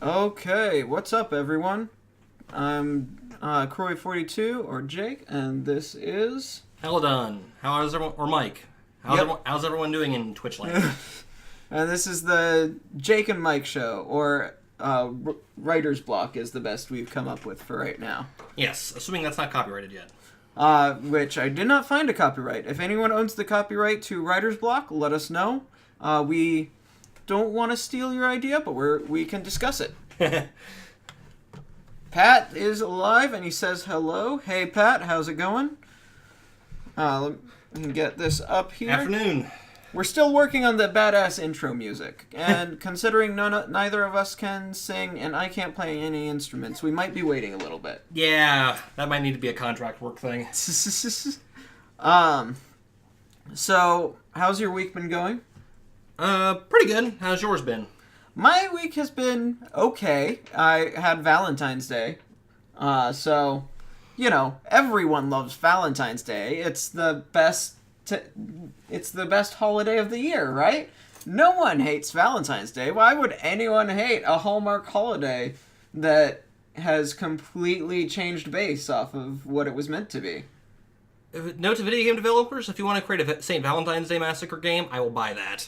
Okay, what's up, everyone? I'm K42 or Jake, and this is Heledon. How is everyone? Or Mike? How's everyone doing in Twitch land? and this is the Jake and Mike show, or Writer's Block is the best we've come up with for right now. Yes, assuming that's not copyrighted yet. Which I did not find a copyright. If anyone owns the copyright to Writer's Block, let us know. We don't want to steal your idea, but we can discuss it. Pat is alive, and he says hello. Hey, Pat, how's it going? Let me get this up here. Afternoon. We're still working on the badass intro music, and considering neither of us can sing and I can't play any instruments, we might be waiting a little bit. Yeah, that might need to be a contract work thing. So, how's your week been going? Pretty good. How's yours been? My week has been okay. I had Valentine's Day. So, everyone loves Valentine's Day. It's the best holiday of the year, right? No one hates Valentine's Day. Why would anyone hate a Hallmark holiday that has completely changed base off of what it was meant to be? Note to video game developers, if you want to create a St. Valentine's Day Massacre game, I will buy that.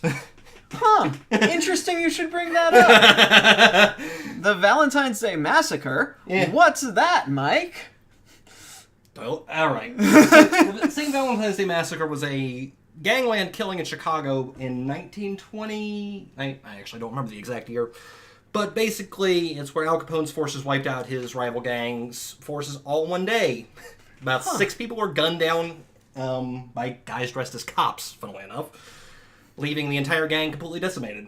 Huh. Interesting you should bring that up. The Valentine's Day Massacre? Yeah. What's that, Mike? Well, alright. St. Valentine's Day Massacre was a gangland killing in Chicago in 1920. I actually don't remember the exact year. But basically, it's where Al Capone's forces wiped out his rival gang's forces all in one day. About 6 people were gunned down by guys dressed as cops, funnily enough, leaving the entire gang completely decimated.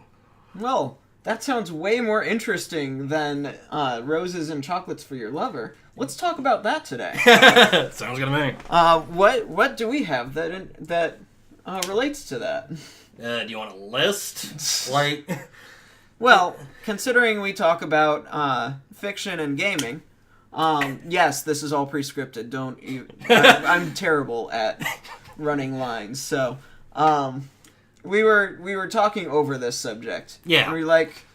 Well, that sounds way more interesting than roses and chocolates for your lover. Let's talk about that today. Sounds good to me. What do we have that relates to that? Do you want a list? Well, considering we talk about fiction and gaming, yes, this is all pre-scripted. I'm terrible at running lines, so we were talking over this subject. Yeah. And we're like,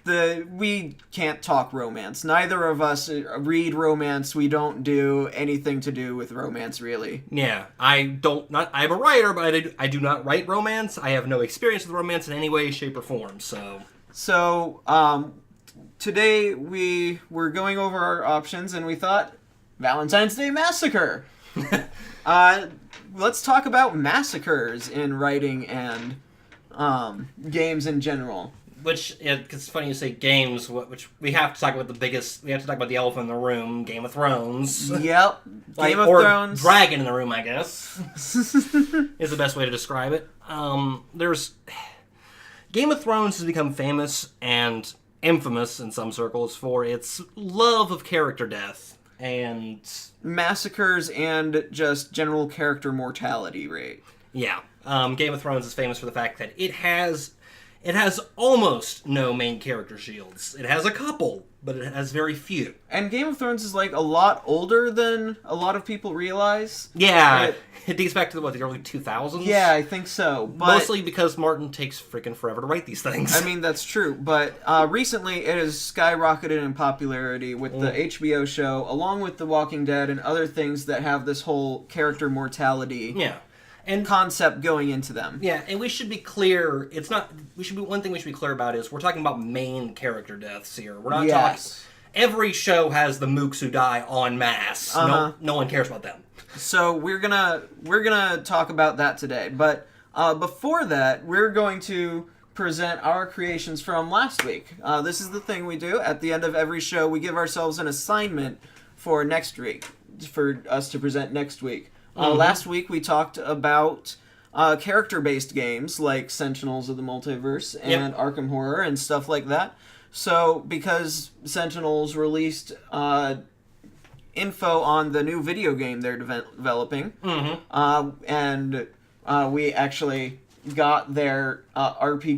we can't talk romance. Neither of us read romance. We don't do anything to do with romance, really. Yeah, I'm a writer, but I do not write romance. I have no experience with romance in any way, shape, or form, so... So, today we were going over our options, and we thought, Valentine's Day Massacre! Let's talk about massacres in writing and games in general. Which, it's funny you say games, which we have to talk about we have to talk about the elephant in the room, Game of Thrones. Yep, Game of or Thrones. Dragon in the room, I guess, is the best way to describe it. Game of Thrones has become famous and infamous in some circles for its love of character death and... massacres and just general character mortality rate. Yeah. Game of Thrones is famous for the fact that it has almost no main character shields. It has a couple, but it has very few. And Game of Thrones is like a lot older than a lot of people realize. Yeah, it dates back to the early 2000s? Yeah, I think so. But mostly because Martin takes freaking forever to write these things. I mean, that's true. But recently it has skyrocketed in popularity with the HBO show, along with The Walking Dead and other things that have this whole character mortality and concept going into them. Yeah, and we should be clear, one thing we should be clear about is we're talking about main character deaths here. We're not talking... Every show has the mooks who die en masse. No one cares about them. So we're gonna talk about that today. But before that, we're going to present our creations from last week. This is the thing we do. At the end of every show, we give ourselves an assignment for next week, for us to present next week. Last week we talked about character-based games like Sentinels of the Multiverse and Arkham Horror and stuff like that. So, because Sentinels released info on the new video game they're developing, and we actually got their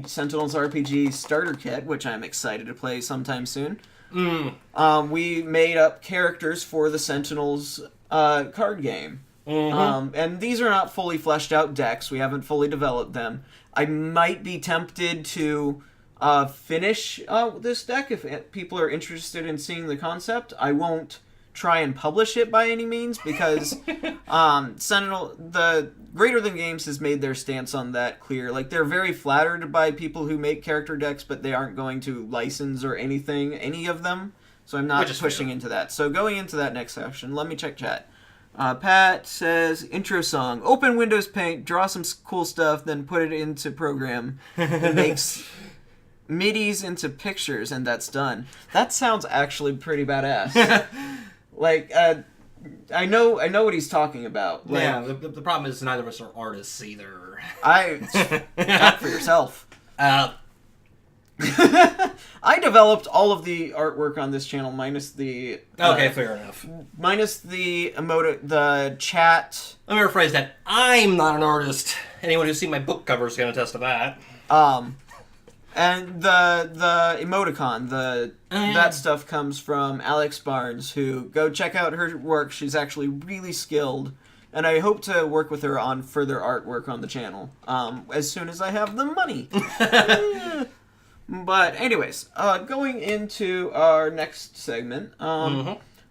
Sentinels RPG starter kit, which I'm excited to play sometime soon. We made up characters for the Sentinels card game. And these are not fully fleshed out decks. We haven't fully developed them. I might be tempted to finish this deck if people are interested in seeing the concept. I won't try and publish it by any means because Sentinel, the Greater Than Games has made their stance on that clear. Like, they're very flattered by people who make character decks, but they aren't going to license or anything, any of them. So I'm not pushing into that. So going into that next section, let me check chat. Pat says, intro song, open Windows Paint, draw some cool stuff, then put it into program. It makes midis into pictures, and that's done. That sounds actually pretty badass. Like, I know what he's talking about. Like, yeah, the problem is neither of us are artists either. Talk for yourself. I developed all of the artwork on this channel, minus the... okay, fair enough. Minus the the chat. Let me rephrase that. I'm not an artist. Anyone who's seen my book cover is going to attest to that. And the emoticon, that stuff comes from Alex Barnes, who, go check out her work. She's actually really skilled, and I hope to work with her on further artwork on the channel, as soon as I have the money. But anyways, going into our next segment,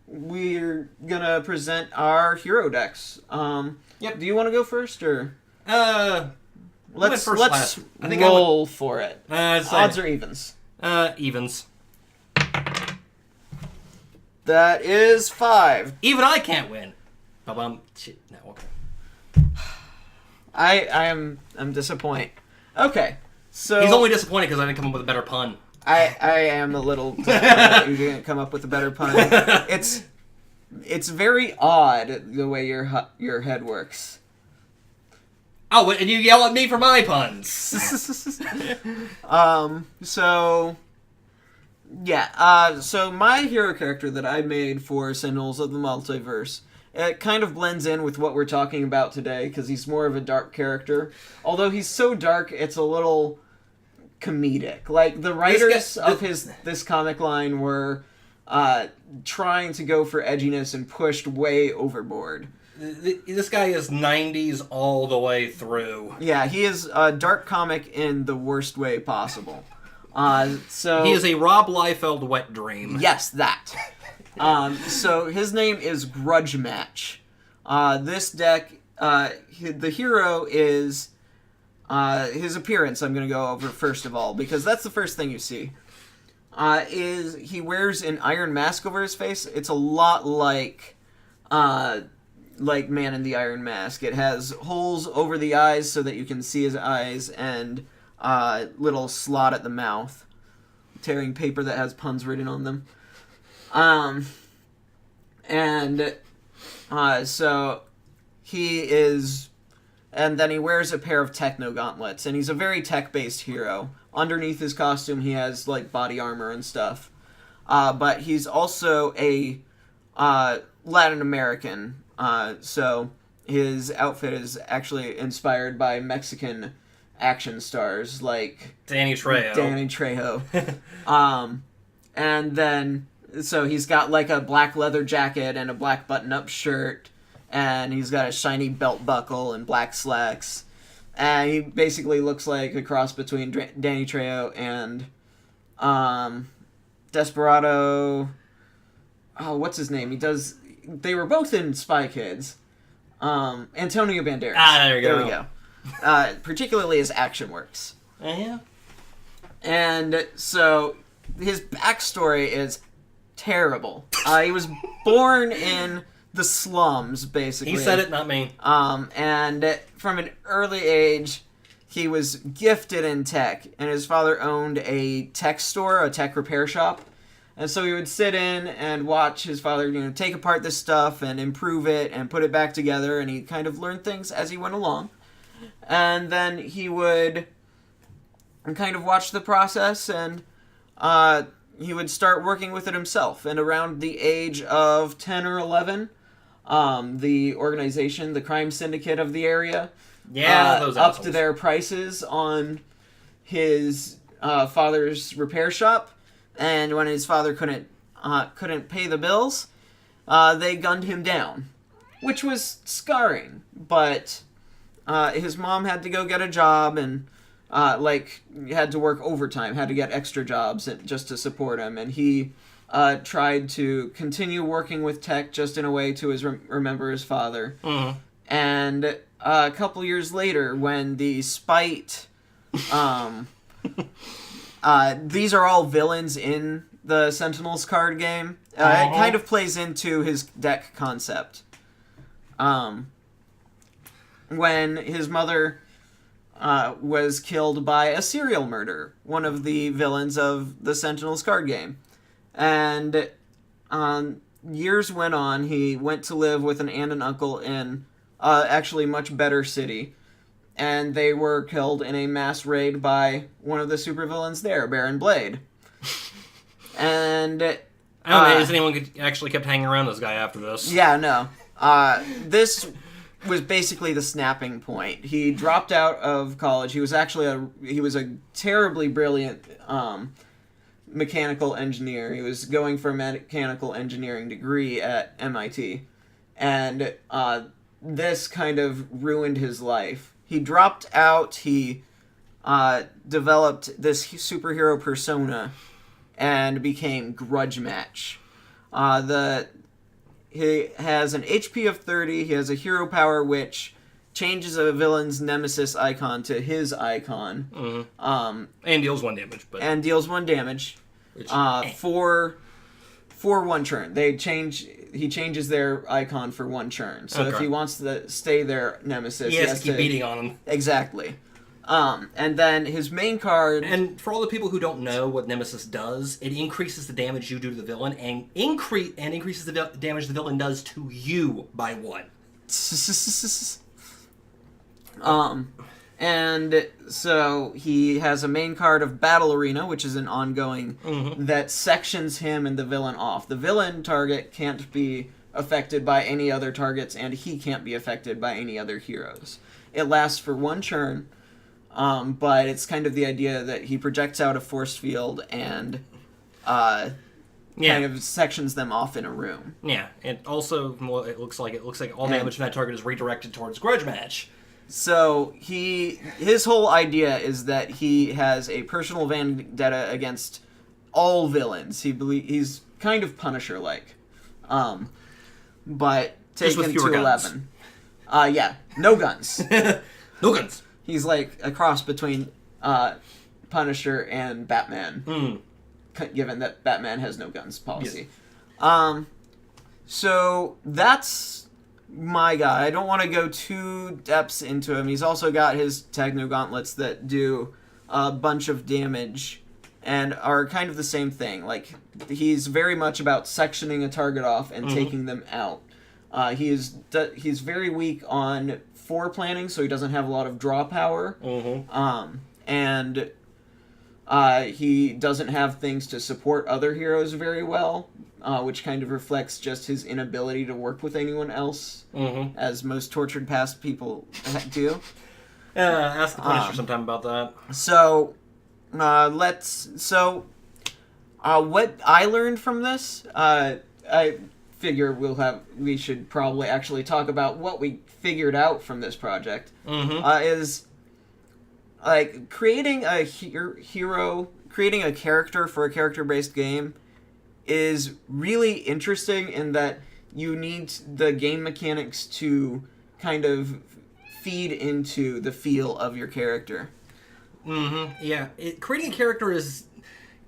we're gonna present our hero decks. Yep. Do you want to go first, or? Let's I roll for it. Odds or evens? Evens. That is 5. Even I can't win. Shit, no, okay. I'm disappointed. Okay, so he's only disappointed because I didn't come up with a better pun. I am a little disappointed that you didn't come up with a better pun. It's very odd the way your head works. Oh, and you yell at me for my puns. So my hero character that I made for Sentinels of the Multiverse, it kind of blends in with what we're talking about today, because he's more of a dark character. Although he's so dark, it's a little comedic. Like, the writers of this comic line were trying to go for edginess and pushed way overboard. This guy is 90s all the way through. Yeah, he is a dark comic in the worst way possible. So he is a Rob Liefeld wet dream. Yes, that. So his name is Grudge Match. This deck, the hero is his appearance. I'm going to go over first of all, because that's the first thing you see. Is he wears an iron mask over his face. It's a lot like Man in the Iron Mask. It has holes over the eyes so that you can see his eyes, and little slot at the mouth, tearing paper that has puns written on them. So he is, and then he wears a pair of techno gauntlets, and he's a very tech-based hero. Underneath his costume, he has like body armor and stuff. But he's also a Latin American. So his outfit is actually inspired by Mexican action stars like Danny Trejo. And then, so he's got like a black leather jacket and a black button-up shirt, and he's got a shiny belt buckle and black slacks. And he basically looks like a cross between Danny Trejo and Desperado. Oh, what's his name? They were both in Spy Kids. Antonio Banderas. There we go. Particularly his action works. Yeah. And so his backstory is terrible. He was born in the slums, basically. He said it, not me. And from an early age, he was gifted in tech, and his father owned a tech store, a tech repair shop. And so he would sit in and watch his father, take apart this stuff and improve it and put it back together, and he kind of learned things as he went along. And then he would kind of watch the process, and he would start working with it himself. And around the age of 10 or 11, the organization, the crime syndicate of the area, upped their prices on his father's repair shop. And when his father couldn't pay the bills, they gunned him down, which was scarring. But his mom had to go get a job, and had to work overtime, had to get extra jobs just to support him, and he tried to continue working with tech just in a way to remember his father. Mm-hmm. And a couple years later, when the Spite, these are all villains in the Sentinels card game. It kind of plays into his deck concept. When his mother was killed by a serial murderer, one of the villains of the Sentinels card game. And years went on, he went to live with an aunt and uncle in actually much better city. And they were killed in a mass raid by one of the supervillains there, Baron Blade. And I don't know if anyone actually kept hanging around this guy after this. Yeah, no. This was basically the snapping point. He dropped out of college. He was actually a terribly brilliant mechanical engineer. He was going for a mechanical engineering degree at MIT. And this kind of ruined his life. He dropped out. He developed this superhero persona and became Grudge Match. He has an HP of 30. He has a hero power which changes a villain's nemesis icon to his icon. Mm-hmm. And deals 1 damage. And deals 1 damage for 1 turn. He changes their icon for 1 turn. So if he wants to stay their nemesis, he has to keep beating on him. Exactly. And then his main card... And for all the people who don't know what Nemesis does, it increases the damage you do to the villain and increases the damage the villain does to you by 1. And so he has a main card of Battle Arena, which is an ongoing that sections him and the villain off. The villain target can't be affected by any other targets, and he can't be affected by any other heroes. It lasts for 1 turn. But it's kind of the idea that he projects out a force field and kind of sections them off in a room. Yeah, and also it looks like all damage from that target is redirected towards Grudge Match. So his whole idea is that he has a personal vendetta against all villains. He's kind of Punisher-like, but taken to 11. No guns. No guns. He's like a cross between Punisher and Batman, given that Batman has no guns policy. Yes. So that's my guy. I don't want to go too depths into him. He's also got his Techno Gauntlets that do a bunch of damage and are kind of the same thing. Like, he's very much about sectioning a target off and taking them out. He's very weak on 4 planning, so he doesn't have a lot of draw power. And he doesn't have things to support other heroes very well, which kind of reflects just his inability to work with anyone else, as most tortured past people do. Ask the Punisher sometime about that. So, what I learned from this, I figure we should probably actually talk about what we figured out from this project, is like creating a creating a character for a character-based game is really interesting in that you need the game mechanics to kind of feed into the feel of your character. Yeah, creating a character is...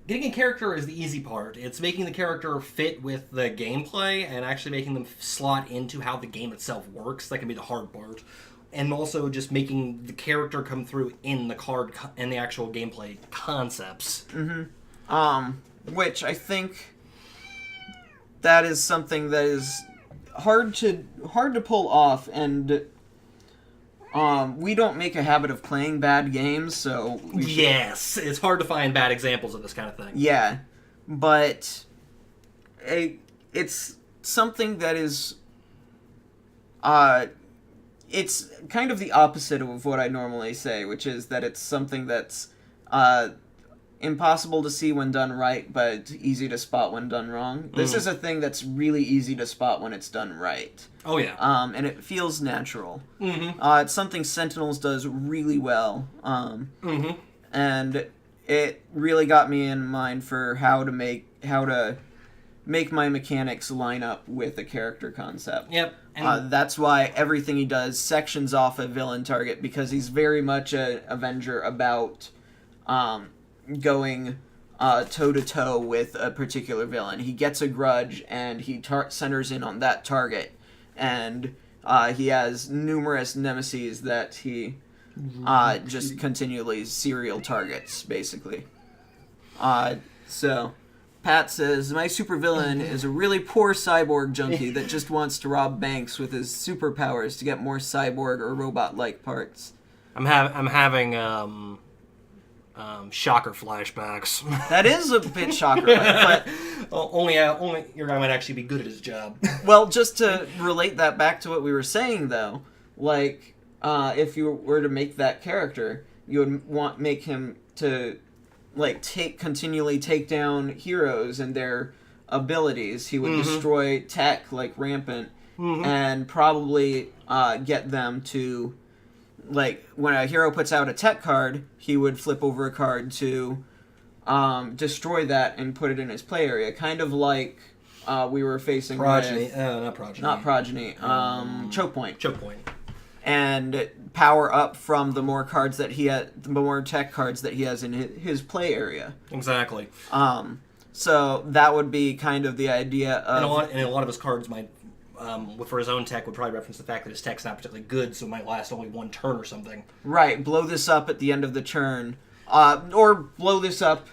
Getting a character is the easy part. It's making the character fit with the gameplay and actually making them slot into how the game itself works. That can be the hard part. And also just making the character come through in the card and the actual gameplay concepts. Which I think that is something that is hard to pull off, and we don't make a habit of playing bad games, so yes, it's hard to find bad examples of this kind of thing. Yeah, but it's something that is it's kind of the opposite of what I normally say, which is that it's something that's impossible to see when done right, but easy to spot when done wrong. This is a thing that's really easy to spot when it's done right. Oh, yeah. And it feels natural. Mm-hmm. It's something Sentinels does really well. And it really got me in mind for how to make my mechanics line up with a character concept. Yep. And That's why everything he does sections off a villain target, because he's very much an Avenger about going toe-to-toe with a particular villain. He gets a grudge, and he centers in on that target. And he has numerous nemesis that he just continually serial targets, basically. So, Pat says, my supervillain is a really poor cyborg junkie that just wants to rob banks with his superpowers to get more cyborg or robot-like parts. I'm having shocker flashbacks. That is a bit shocker-like, but... only your guy might actually be good at his job. Well, just to relate that back to what we were saying, though, like, if you were to make that character, you would make him to, like, continually take down heroes and their abilities. He would destroy tech, like Rampant, and probably get them to, like, when a hero puts out a tech card, he would flip over a card to destroy that and put it in his play area. Kind of like we were facing Progeny. with... Not Progeny. Not Progeny. Choke Point. Choke Point. And power up from the more cards that he had, the more tech cards that he has in his play area. Exactly. So that would be kind of the idea of... And a lot of his cards might, for his own tech, would probably reference the fact that his tech's not particularly good, so it might last only one turn or something. Right, blow this up at the end of the turn. Or blow this up,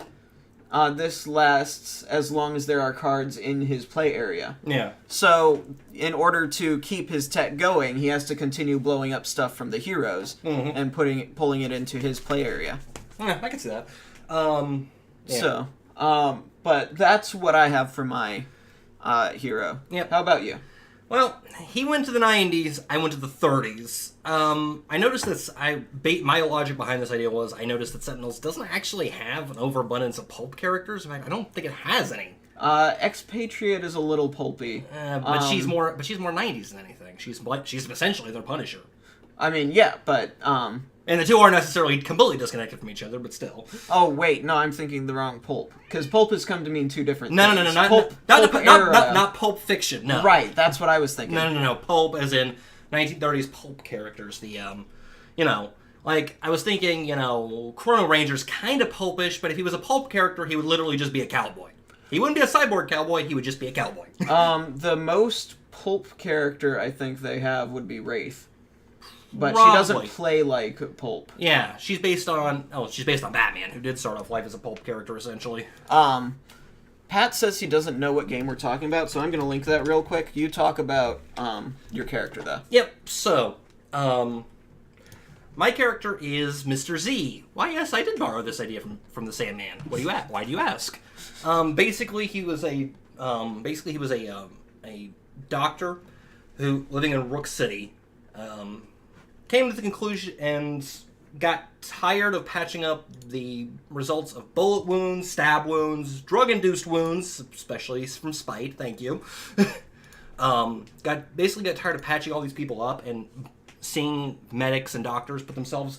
this lasts as long as there are cards in his play area. Yeah. So, in order to keep his tech going, he has to continue blowing up stuff from the heroes and pulling it into his play area. Yeah, I can see that. Yeah. So, but that's what I have for my hero. Yep. How about you? Well, he went to the 90s, I went to the 30s. I noticed this, my logic behind this idea was, I noticed that Sentinels doesn't actually have an overabundance of pulp characters. In fact, I don't think it has any. Expatriate is a little pulpy. But she's more 90s than anything. She's essentially their Punisher. I mean, yeah, but, And the two aren't necessarily completely disconnected from each other, but still. Oh, wait, no, I'm thinking the wrong pulp. Because pulp has come to mean two different No, things. not pulp fiction, no. Right, that's what I was thinking. No, pulp as in 1930s pulp characters, like, I was thinking, Chrono Ranger's kind of pulpish, but if he was a pulp character, he would literally just be a cowboy. He wouldn't be a cyborg cowboy, he would just be a cowboy. The most pulp character I think they have would be Wraith. But Probably. She doesn't play like pulp. Yeah, she's based on Batman, who did start off life as a pulp character, essentially. Pat says he doesn't know what game we're talking about, so I'm going to link that real quick. You talk about your character, though. Yep, so, my character is Mr. Z. Why, yes, I did borrow this idea from the Sandman. Why do you ask? Basically, he was a doctor who, living in Rook City, came to the conclusion and got tired of patching up the results of bullet wounds, stab wounds, drug-induced wounds, especially from spite, thank you. got tired of patching all these people up and seeing medics and doctors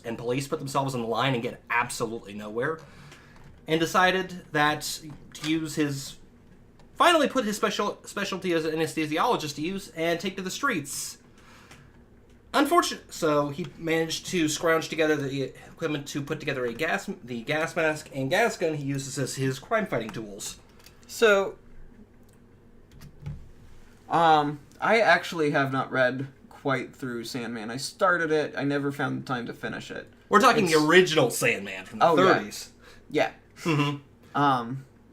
and police put themselves in the line and get absolutely nowhere. And decided that finally put his specialty as an anesthesiologist to use and take to the streets. Unfortunate. So he managed to scrounge together the equipment to put together the gas mask and gas gun he uses as his crime-fighting tools. So, I actually have not read quite through Sandman. I started it. I never found the time to finish it. We're talking the original Sandman from the 30s. Yeah.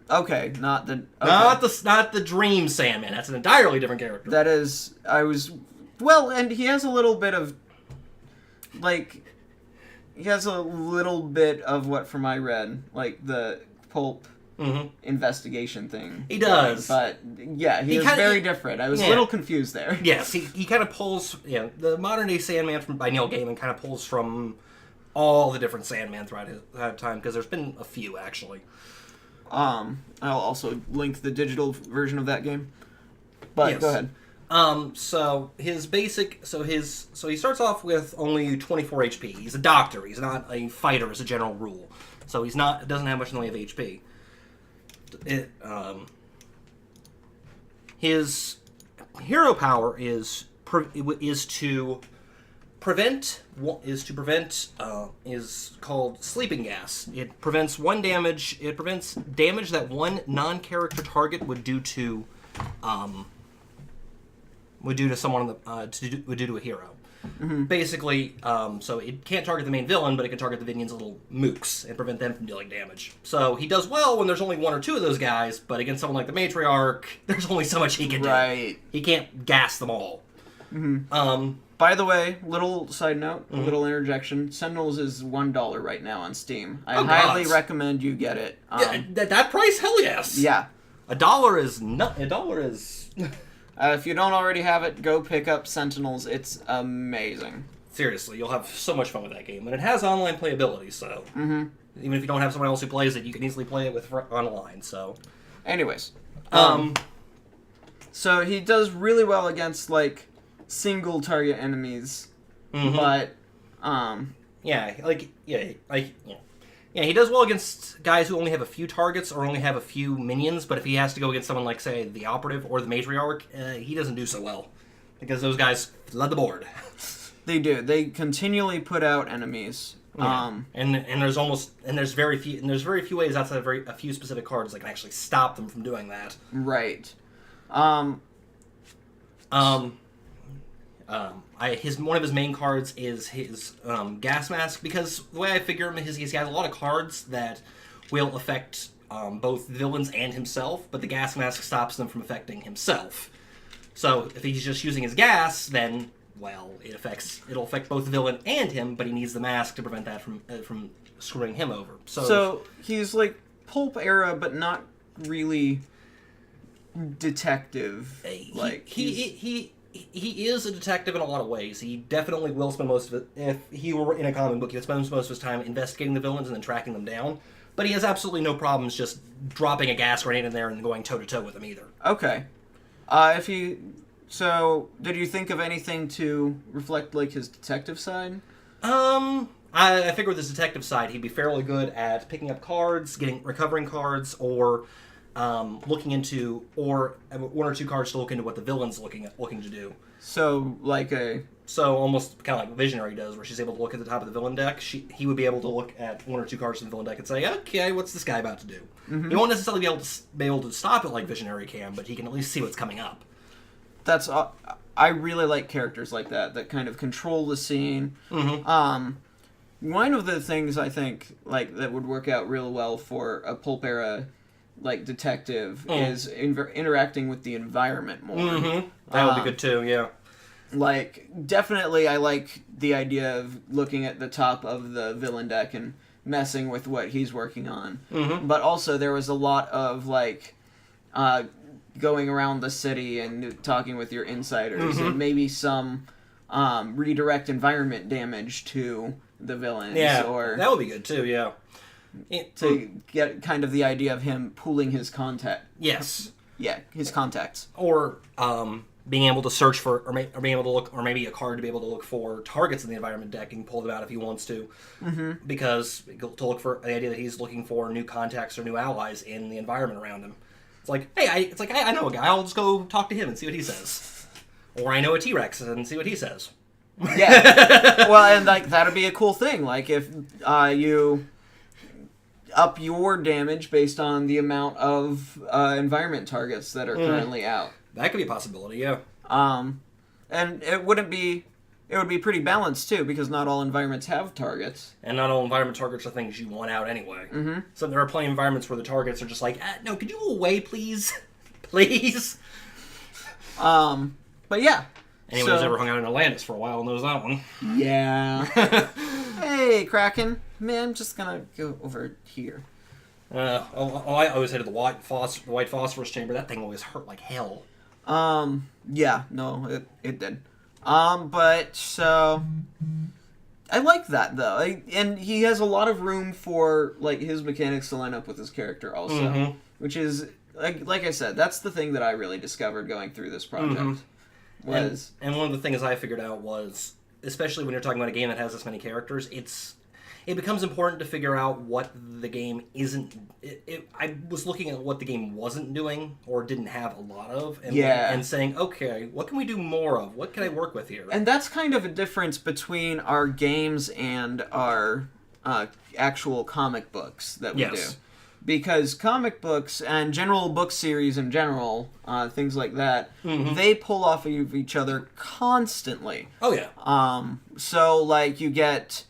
Okay, not the... Okay. Not the Dream Sandman. That's an entirely different character. That is... Well, and he has a little bit of... Like... He has a little bit of what from I read. Like, the pulp investigation thing. He does. But, yeah, he is very different. I was a little confused there. Yes, he kind of pulls... the modern-day Sandman by Neil Gaiman kind of pulls from all the different Sandman throughout his time, because there's been a few, actually. I'll also link the digital version of that game. But Yes. go ahead. So his basic, so he starts off with only 24 HP. He's a doctor. He's not a fighter as a general rule. So doesn't have much in the way of HP. His hero power is called sleeping gas. It prevents damage that one non-character target would do to someone would do to a hero. Mm-hmm. Basically, so it can't target the main villain, but it can target the villain's little mooks and prevent them from dealing damage. So he does well when there's only one or two of those guys, but against someone like the Matriarch, there's only so much he can do. Right. He can't gas them all. Mm-hmm. By the way, little side note, a little interjection. Sentinels is $1 right now on Steam. I highly recommend you get it. That price, hell yes. Yeah. $1 is not. $1 is. If you don't already have it, go pick up Sentinels. It's amazing. Seriously, you'll have so much fun with that game, and it has online playability. So even if you don't have someone else who plays it, you can easily play it with online. So, anyways, so he does really well against like single target enemies, but he does well against guys who only have a few targets or only have a few minions, but if he has to go against someone like, say, the Operative or the Matriarch, he doesn't do so well. Because those guys flood the board. They do. They continually put out enemies. Yeah. And there's very few ways outside of a few specific cards that can actually stop them from doing that. Right. One of his main cards is his gas mask, because the way I figure him is he has a lot of cards that will affect both villains and himself, but the gas mask stops them from affecting himself. So if he's just using his gas, then it'll affect both the villain and him, but he needs the mask to prevent that from screwing him over. So he's like pulp era, but not really detective. He is a detective in a lot of ways. He definitely will spend most of it, if he were in a comic book, he would spend most of his time investigating the villains and then tracking them down. But he has absolutely no problems just dropping a gas grenade in there and going toe-to-toe with them either. Okay. So, did you think of anything to reflect, like, his detective side? I figure with his detective side, he'd be fairly good at picking up cards, recovering cards, or looking into, or one or two cards to look into what the villain's looking to do. So, So almost kind of like Visionnaire does, where she's able to look at the top of the villain deck. He would be able to look at one or two cards from the villain deck and say, okay, what's this guy about to do? Mm-hmm. He won't necessarily be able to stop it like Visionnaire can, but he can at least see what's coming up. I really like characters like that kind of control the scene. Mm-hmm. One of the things I think that would work out real well for a pulp era detective is interacting with the environment more. Mm-hmm. That would be good too, yeah. Definitely I like the idea of looking at the top of the villain deck and messing with what he's working on. Mm-hmm. But also there was a lot of going around the city and talking with your insiders, and maybe some redirect environment damage to the villains. Yeah, or that would be good too, yeah. To get kind of the idea of him pooling his contact. Yes. Yeah, his contacts. Or being able to search for, or being able to look, or maybe a card to be able to look for targets in the environment deck and pull them out if he wants to. Mm-hmm. Because to look for the idea that he's looking for new contacts or new allies in the environment around him. It's like, hey, I know a guy. I'll just go talk to him and see what he says. Or I know a T-Rex and see what he says. Yeah. Well, and that'd be a cool thing. If you up your damage based on the amount of environment targets that are currently out. That could be a possibility, yeah. And it would be pretty balanced too, because not all environments have targets. And not all environment targets are things you want out anyway. Mm-hmm. So there are plenty of environments where the targets are just like, no, could you go away, please? Please? But yeah. Anyone who's ever hung out in Atlantis for a while knows that one. Yeah. Hey, Kraken. Man, I'm just gonna go over here. I always hated the white phosphorus chamber. That thing always hurt like hell. Yeah, no, it did. But so I like that though, and he has a lot of room for like his mechanics to line up with his character also, which is like I said, that's the thing that I really discovered going through this project. And one of the things I figured out was, especially when you're talking about a game that has this many characters, it becomes important to figure out what the game isn't. I was looking at what the game wasn't doing or didn't have a lot of, and saying, okay, what can we do more of? What can I work with here? And that's kind of a difference between our games and our actual comic books that we do. Because comic books and general book series in general, things like that, they pull off of each other constantly. Oh, yeah. So, like, you get...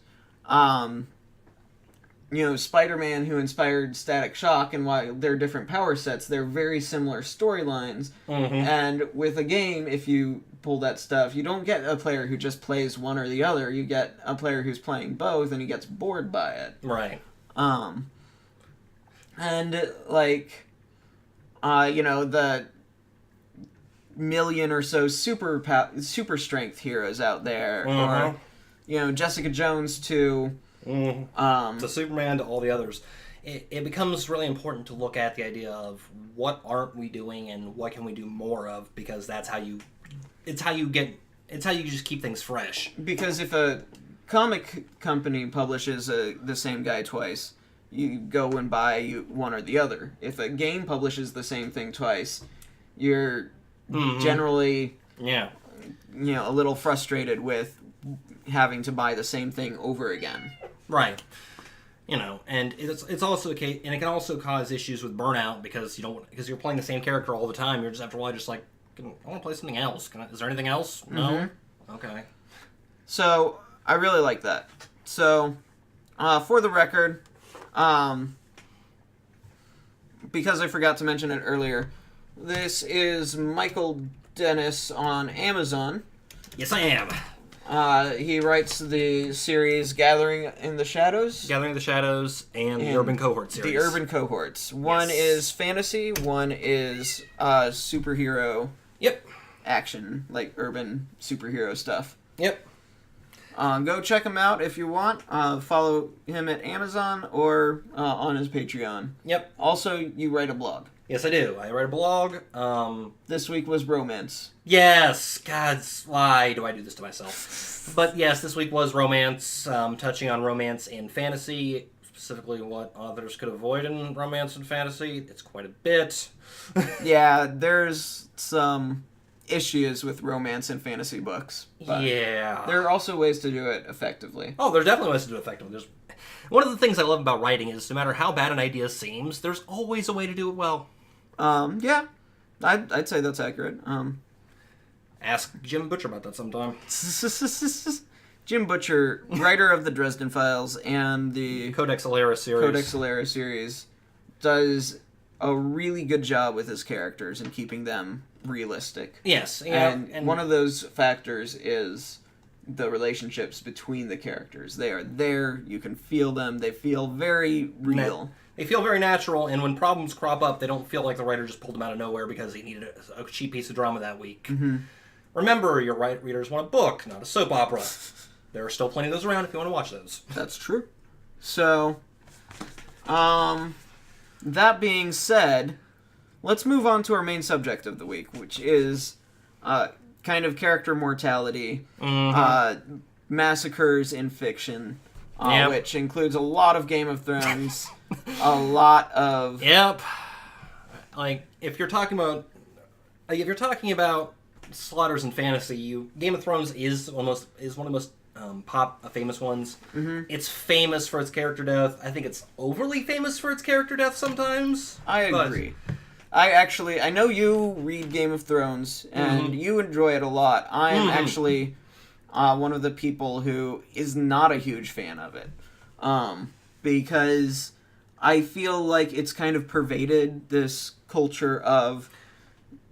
Spider-Man who inspired Static Shock, and while they're different power sets, they're very similar storylines. And with a game, if you pull that stuff, you don't get a player who just plays one or the other. You get a player who's playing both, and he gets bored by it. Right. And, like, the million or so super strength heroes out there, or, Jessica Jones to... to Superman to all the others, it becomes really important to look at the idea of what aren't we doing and what can we do more of, because that's how you just keep things fresh. Because if a comic company publishes the same guy twice, you go and buy one or the other. If a game publishes the same thing twice, you're generally a little frustrated with having to buy the same thing over again. Right. And it's also a case, and it can also cause issues with burnout because you're playing the same character all the time. You're just after a while just like, I want to play something else. Is there anything else? No. Okay. So I really like that. So for the record, because I forgot to mention it earlier, this is Michael Dennis on Amazon. Yes, I am. He writes the series Gathering in the Shadows. Gathering in the Shadows and the Urban Cohort series. The Urban Cohorts. One is fantasy, one is superhero action, like urban superhero stuff. Yep. Go check him out if you want. Follow him at Amazon or on his Patreon. Yep. Also, you write a blog. Yes, I do. I write a blog. This week was romance. Yes! God, why do I do this to myself? But yes, this week was romance, touching on romance and fantasy, specifically what authors could avoid in romance and fantasy. It's quite a bit. Yeah, there's some issues with romance and fantasy books. But yeah. there are also ways to do it effectively. Oh, there's definitely ways to do it effectively. One of the things I love about writing is no matter how bad an idea seems, there's always a way to do it well. Yeah, I'd say that's accurate. Ask Jim Butcher about that sometime. Jim Butcher, writer of the Dresden Files and the Codex Alera series, does a really good job with his characters and keeping them realistic. Yes. And one of those factors is the relationships between the characters. They are there, you can feel them, they feel very real. They feel very natural, and when problems crop up, they don't feel like the writer just pulled them out of nowhere because he needed a cheap piece of drama that week. Remember, your readers want a book, not a soap opera. There are still plenty of those around if you want to watch those. That's true. So, that being said, let's move on to our main subject of the week, which is kind of character mortality, massacres in fiction, which includes a lot of Game of Thrones, a lot of... Yep. Like, if you're talking about slaughters in fantasy, Game of Thrones is one of the most famous ones. It's famous for its character death. I think it's overly famous for its character death sometimes. I agree. I know you read Game of Thrones, and you enjoy it a lot. I am actually one of the people who is not a huge fan of it. Because I feel like it's kind of pervaded this culture of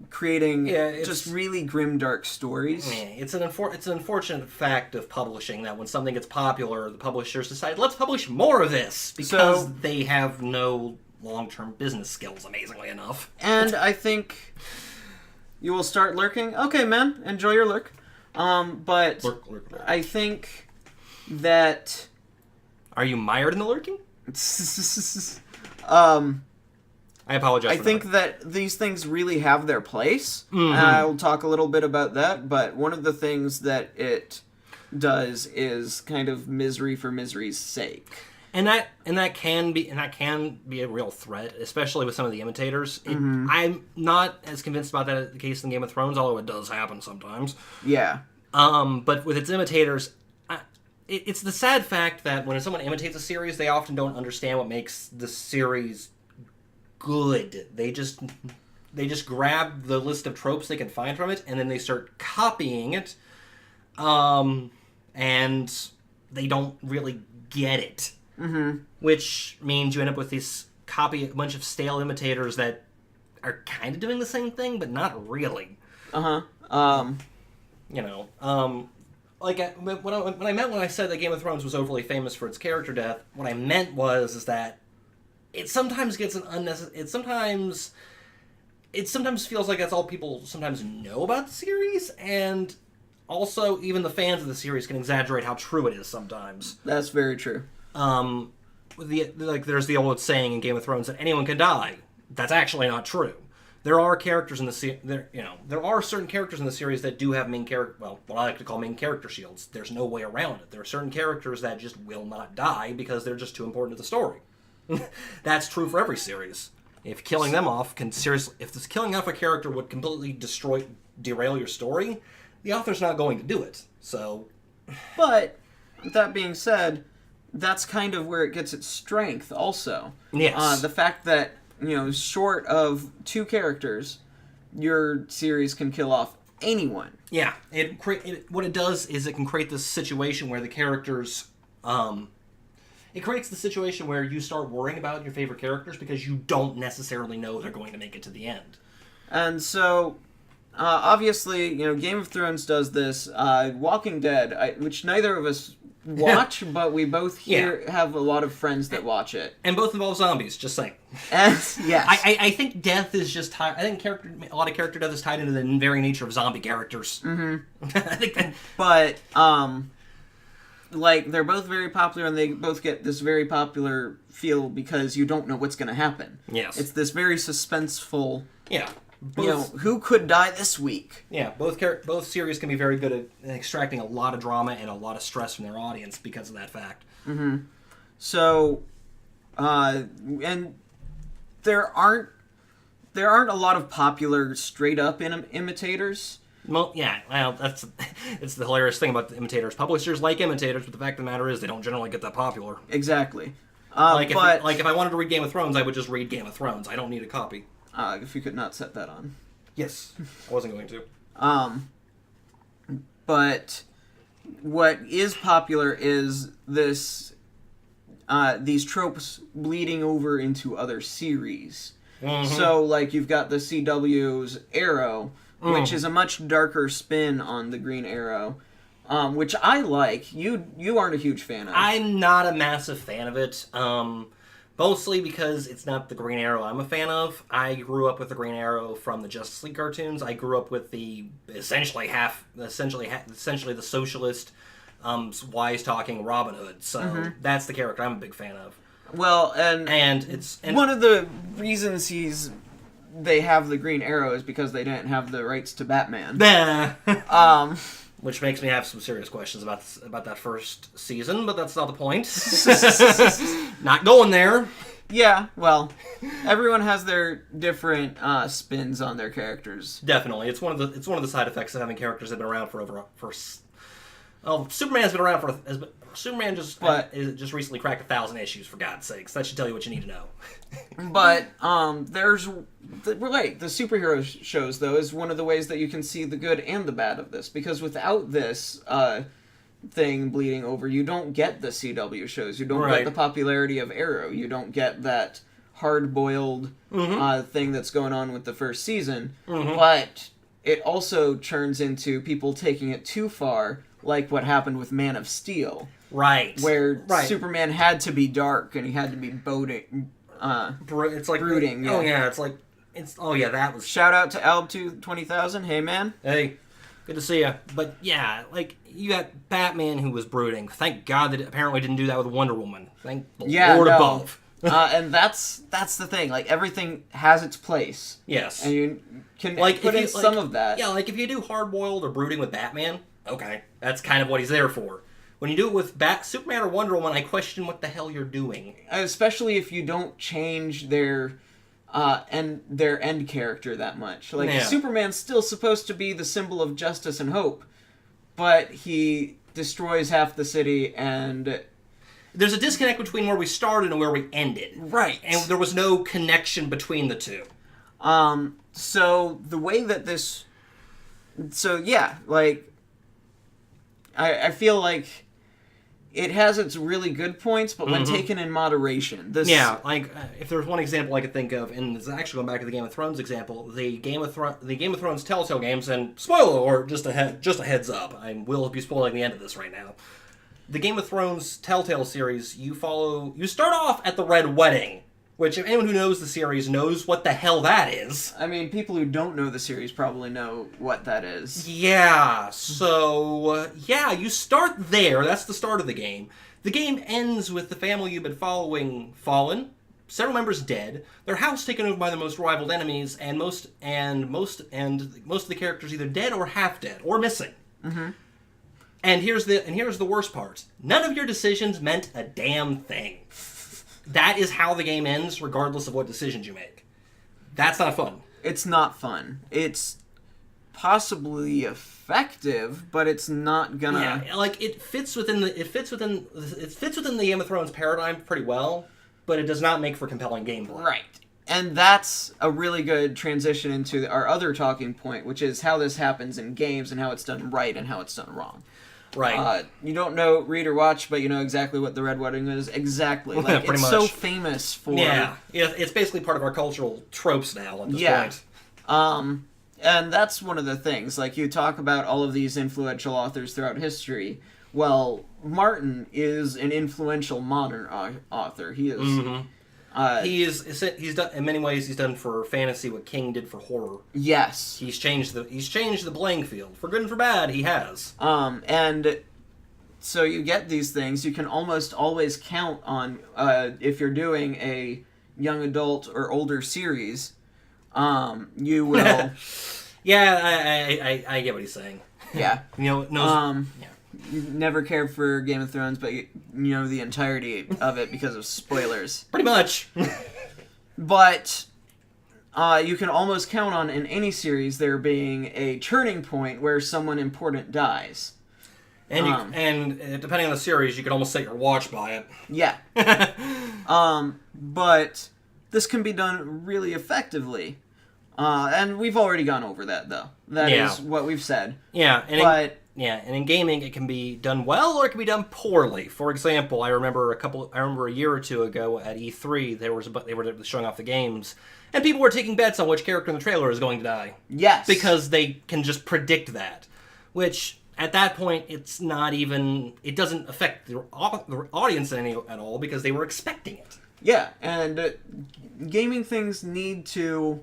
creating just really grim, dark stories. Yeah, it's an unfortunate fact of publishing that when something gets popular, the publishers decide, let's publish more of this, because they have no long-term business skills, amazingly enough. And I think you will start lurking. Okay, man, enjoy your lurk. But Lurk. I think that Are you mired in the lurking? um, I apologize. I think that these things really have their place. I'll talk a little bit about that, but one of the things that it does is kind of misery for misery's sake. And that can be a real threat, especially with some of the imitators. I'm not as convinced about that as the case in Game of Thrones, although it does happen sometimes. Yeah. But with its imitators, it's the sad fact that when someone imitates a series, they often don't understand what makes the series good. They just grab the list of tropes they can find from it, and then they start copying it, and they don't really get it. Which means you end up with a bunch of stale imitators that are kind of doing the same thing, but not really. When I meant when I said that Game of Thrones was overly famous for its character death, what I meant is that it sometimes gets an unnecessary. It sometimes feels like that's all people sometimes know about the series, and also even the fans of the series can exaggerate how true it is sometimes. That's very true. There's the old saying in Game of Thrones that anyone can die. That's actually not true. There are characters in the there are certain characters in the series that do have what I like to call main character shields. There's no way around it. There are certain characters that just will not die because they're just too important to the story. That's true for every series. If killing them off if killing off a character would completely derail your story, the author's not going to do it. So, but with that being said, that's kind of where it gets its strength also. Yes. The fact that, short of two characters, your series can kill off anyone. Yeah. What it does is it can create this situation where the characters... it creates the situation where you start worrying about your favorite characters because you don't necessarily know they're going to make it to the end. And so... obviously, Game of Thrones does this. Walking Dead, which neither of us watch, but we both have a lot of friends that watch it. And both involve zombies, just saying. Yes. I think death is just tied... I think a lot of character death is tied into the very nature of zombie characters. Mm-hmm. I think that... But, they're both very popular, and they both get this very popular feel because you don't know what's going to happen. Yes. It's this very suspenseful... Yeah. Who could die this week? Yeah, both series can be very good at extracting a lot of drama and a lot of stress from their audience because of that fact. Mm-hmm. So, and there aren't a lot of popular straight-up imitators. Well, it's the hilarious thing about the imitators. Publishers like imitators, but the fact of the matter is they don't generally get that popular. Exactly. If I wanted to read Game of Thrones, I would just read Game of Thrones. I don't need a copy. If you could not set that on. Yes, I wasn't going to. But what is popular is these tropes bleeding over into other series. Mm-hmm. So, you've got the CW's Arrow, which is a much darker spin on the Green Arrow, which I like. You aren't a huge fan of. I'm not a massive fan of it. Mostly because it's not the Green Arrow I'm a fan of. I grew up with the Green Arrow from the Justice League cartoons. I grew up with the essentially the socialist, wise-talking Robin Hood. So that's the character I'm a big fan of. Well, and one of the reasons they have the Green Arrow is because they didn't have the rights to Batman. Which makes me have some serious questions about that first season, but that's not the point. Not going there. Yeah, well, everyone has their different spins on their characters. Definitely, it's one of the side effects of having characters that have been around Superman's been around Superman just recently cracked 1,000 issues, for God's sakes. That should tell you what you need to know. But there's the superhero shows, though, is one of the ways that you can see the good and the bad of this, because without this thing bleeding over, you don't get the CW shows, you don't get the popularity of Arrow, you don't get that hard-boiled thing that's going on with the first season, but it also turns into people taking it too far, like what happened with Man of Steel. Right. Where Superman had to be dark and he had to be brooding. Yeah. That was... Shout out to Alb 20,000. Hey, man. Hey. Good to see you. But yeah, like, you got Batman who was brooding. Thank God that it apparently didn't do that with Wonder Woman. Thank the Lord above. And that's the thing. Like, everything has its place. Yes. And you can Like, put if in you, some like, of that. Yeah, like if you do hard-boiled or brooding with Batman, okay, that's kind of what he's there for. When you do it with Superman or Wonder Woman, I question what the hell you're doing. Especially if you don't change their end character that much. Like, Superman's still supposed to be the symbol of justice and hope, but he destroys half the city, and there's a disconnect between where we started and where we ended. Right. And there was no connection between the two. So the way that this... So, yeah, like, I feel like it has its really good points, but when taken in moderation. Yeah, like, if there's one example I could think of, and it's actually going back to the Game of Thrones example, the Game of Thrones Telltale games, and spoiler, or just a heads up, I will be spoiling the end of this right now. The Game of Thrones Telltale series, you start off at the Red Wedding, which, if anyone who knows the series knows what the hell that is. I mean, people who don't know the series probably know what that is. Yeah, so, you start there. That's the start of the game. The game ends with the family you've been following fallen, several members dead, their house taken over by the most rivaled enemies, and most of the characters either dead or half dead or missing. Mm-hmm. And here's the worst part. None of your decisions meant a damn thing. That is how the game ends, regardless of what decisions you make. That's not fun. It's not fun. It's possibly effective, but it's not gonna... Yeah, like, it fits within the Game of Thrones paradigm pretty well, but it does not make for compelling gameplay. Right. And that's a really good transition into our other talking point, which is how this happens in games and how it's done right and how it's done wrong. Right. You don't know read or watch, but you know exactly what the Red Wedding is. Exactly. Like, it's so famous for... Yeah, it's basically part of our cultural tropes now at this point. And that's one of the things. Like, you talk about all of these influential authors throughout history. Well, Martin is an influential modern author. He is... Mm-hmm. He's done, in many ways, he's done for fantasy what King did for horror. Yes. He's changed the playing field. For good and for bad, he has. And so you get these things. You can almost always count on, if you're doing a young adult or older series, you will... Yeah, I get what he's saying. Yeah. Yeah. You never cared for Game of Thrones, but you know the entirety of it because of spoilers. Pretty much. But you can almost count on, in any series, there being a turning point where someone important dies. And depending on the series, you could almost set your watch by it. Yeah. But this can be done really effectively. And we've already gone over that, though. That is what we've said. Yeah, and in gaming, it can be done well or it can be done poorly. For example, I remember a year or two ago at E3, they were showing off the games, and people were taking bets on which character in the trailer is going to die. Yes. Because they can just predict that. Which, at that point, it doesn't affect the audience at all because they were expecting it. Yeah, and gaming things need to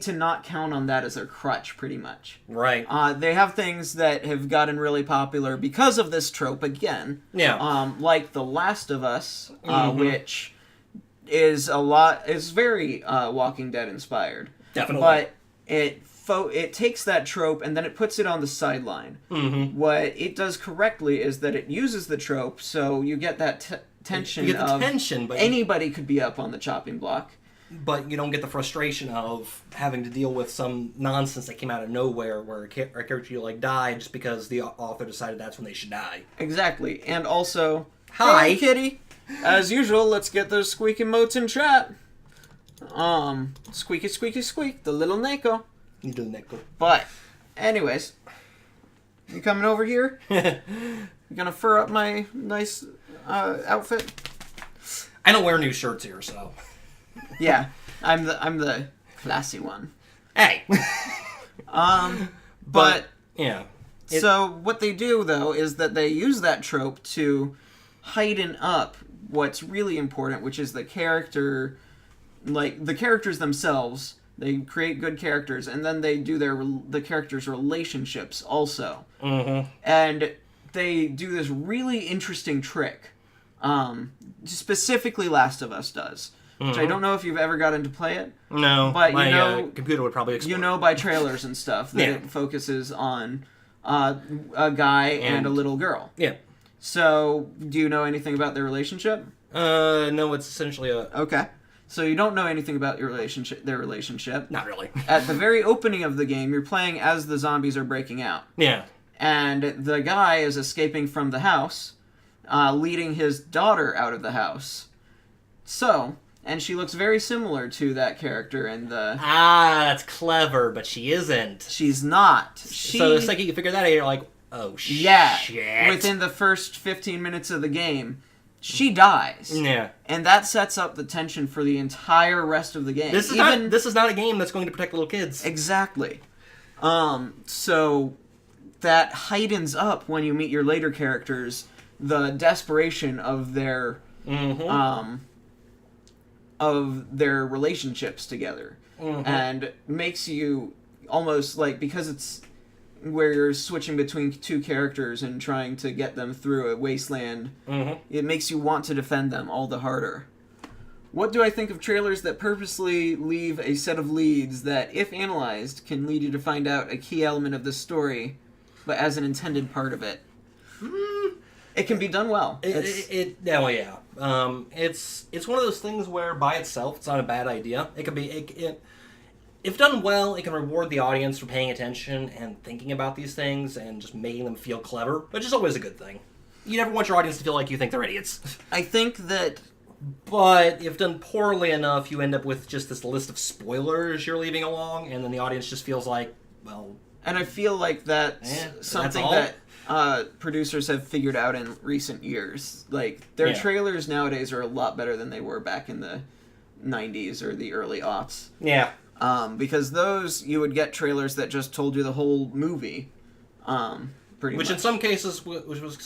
not count on that as their crutch, pretty much. Right. They have things that have gotten really popular because of this trope again. Yeah. Like The Last of Us, which is very Walking Dead inspired. Definitely. But it takes that trope and then it puts it on the sideline. Mm-hmm. What it does correctly is that it uses the trope, so you get that tension. You get the tension, but anybody could be up on the chopping block. But you don't get the frustration of having to deal with some nonsense that came out of nowhere where a character you died just because the author decided that's when they should die. Exactly. And also... Hi! Hey, kitty! As usual, let's get those squeaky motes in chat. Squeaky, squeaky, squeak. The little Neko. You do Neko. But, anyways. You coming over here? You gonna fur up my nice outfit? I don't wear new shirts here, so... Yeah, I'm the classy one. Hey. But yeah. So what they do though is that they use that trope to heighten up what's really important, which is the character, like the characters themselves They create good characters, and then they do the characters' relationships also. Mm-hmm. And they do this really interesting trick. Specifically Last of Us does. Which I don't know if you've ever gotten to play it. No, but my computer would probably explode. You know by trailers and stuff that it focuses on a guy and a little girl. Yeah. So, do you know anything about their relationship? No, it's essentially a... Okay. So you don't know anything about their relationship. Not really. At the very opening of the game, you're playing as the zombies are breaking out. Yeah. And the guy is escaping from the house, leading his daughter out of the house. So... And she looks very similar to that character in the... that's clever, but she isn't. She's not. So the second you figure that out, you're like, oh, shit. Yeah. Within the first 15 minutes of the game, she dies. Yeah. And that sets up the tension for the entire rest of the game. This is not a game that's going to protect little kids. Exactly. So that heightens up when you meet your later characters, the desperation of their... of their relationships together. And makes you almost like, because it's where you're switching between two characters and trying to get them through a wasteland, it makes you want to defend them all the harder. What do I think of trailers that purposely leave a set of leads that, if analyzed, can lead you to find out a key element of the story, but as an intended part of it? It can be done well. It's one of those things where by itself it's not a bad idea. It can be if done well, it can reward the audience for paying attention and thinking about these things and just making them feel clever, which is always a good thing. You never want your audience to feel like you think they're idiots. I think that... But if done poorly enough, you end up with just this list of spoilers you're leaving along, and then the audience just feels like, well... And I feel like that's something that producers have figured out in recent years. Like, their trailers nowadays are a lot better than they were back in the 90s or the early aughts. Yeah. Because those, you would get trailers that just told you the whole movie, pretty much. In some cases, was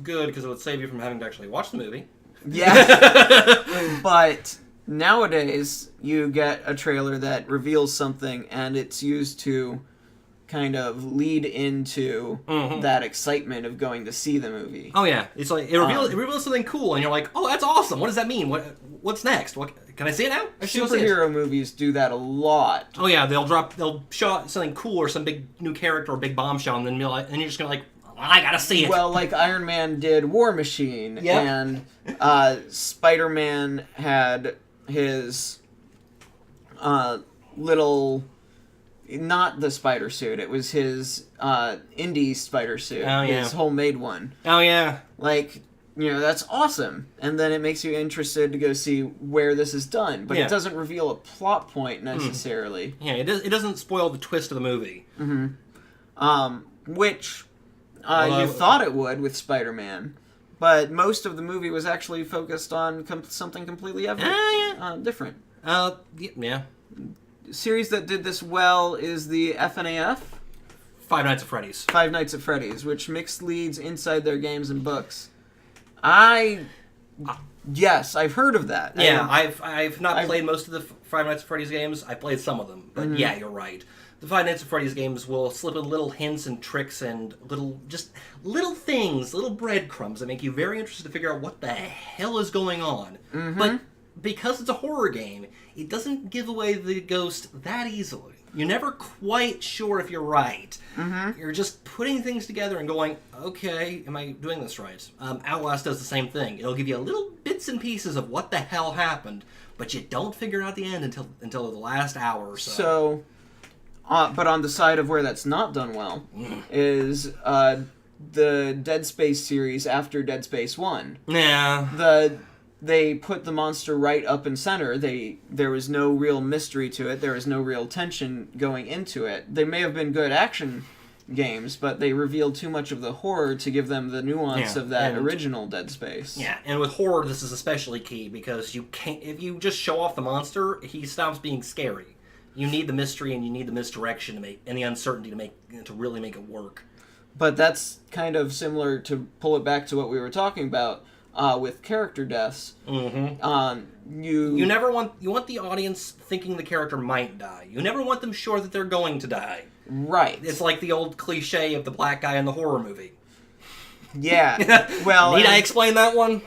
good because it would save you from having to actually watch the movie. Yeah. But nowadays, you get a trailer that reveals something, and it's used to kind of lead into that excitement of going to see the movie. Oh yeah, it's like it reveals something cool, and you're like, oh, that's awesome. What does that mean? What's next? Can I see it now? Superhero movies do that a lot. Oh yeah, they'll show something cool or some big new character or big bombshell, and then you're just gonna like, I gotta see it. Well, like Iron Man did War Machine, and Spider-Man had his little... Not the spider suit, it was his indie spider suit. Oh, yeah. His homemade one. Oh, yeah. Like, that's awesome. And then it makes you interested to go see where this is done. But it doesn't reveal a plot point, necessarily. Yeah, it doesn't spoil the twist of the movie. Which you thought it would with Spider-Man. But most of the movie was actually focused on something completely different. Yeah. Series that did this well is the FNAF. Five Nights at Freddy's. Five Nights at Freddy's, which mixed leads inside their games and books. Yes, I've heard of that. Yeah, I've not played most of the Five Nights at Freddy's games. I played some of them, but yeah, you're right. The Five Nights at Freddy's games will slip in little hints and tricks and little things, little breadcrumbs that make you very interested to figure out what the hell is going on. But because it's a horror game, it doesn't give away the ghost that easily. You're never quite sure if you're right. You're just putting things together and going, okay, am I doing this right? Outlast does the same thing. It'll give you little bits and pieces of what the hell happened, but you don't figure out the end until the last hour or so. But on the side of where that's not done well is the Dead Space series after Dead Space 1. Yeah. They put the monster right up in center. There was no real mystery to it. There was no real tension going into it. They may have been good action games, but they revealed too much of the horror to give them the nuance of that original Dead Space. Yeah, and with horror, this is especially key because you can't. If you just show off the monster, he stops being scary. You need the mystery and you need the misdirection and the uncertainty to really make it work. But that's kind of similar, to pull it back to what we were talking about. with character deaths. Mm-hmm. You want the audience thinking the character might die. You never want them sure that they're going to die. Right. It's like the old cliche of the black guy in the horror movie. Yeah. Well, need I explain that one?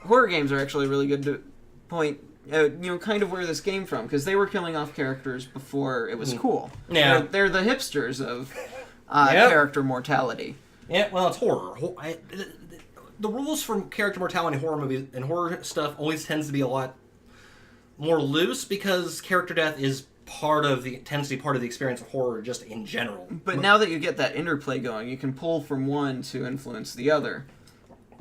Horror games are actually a really good to point. Kind of where this came from, because they were killing off characters before it was cool. Yeah. They're the hipsters of character mortality. Yeah, well, it's horror. The rules for character mortality in horror movies and horror stuff always tends to be a lot more loose, because character death tends to be part of the experience of horror just in general. But now that you get that interplay going, you can pull from one to influence the other.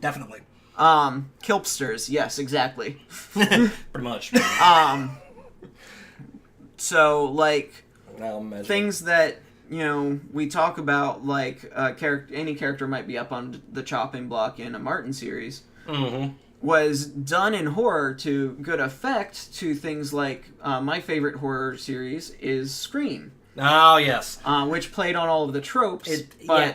Definitely. Kilpsters, yes, exactly. Pretty much. So, like, Now things that, we talk about, like, any character might be up on the chopping block in a Martin series, was done in horror to good effect to things like, my favorite horror series is Scream. Oh, yes. Which played on all of the tropes,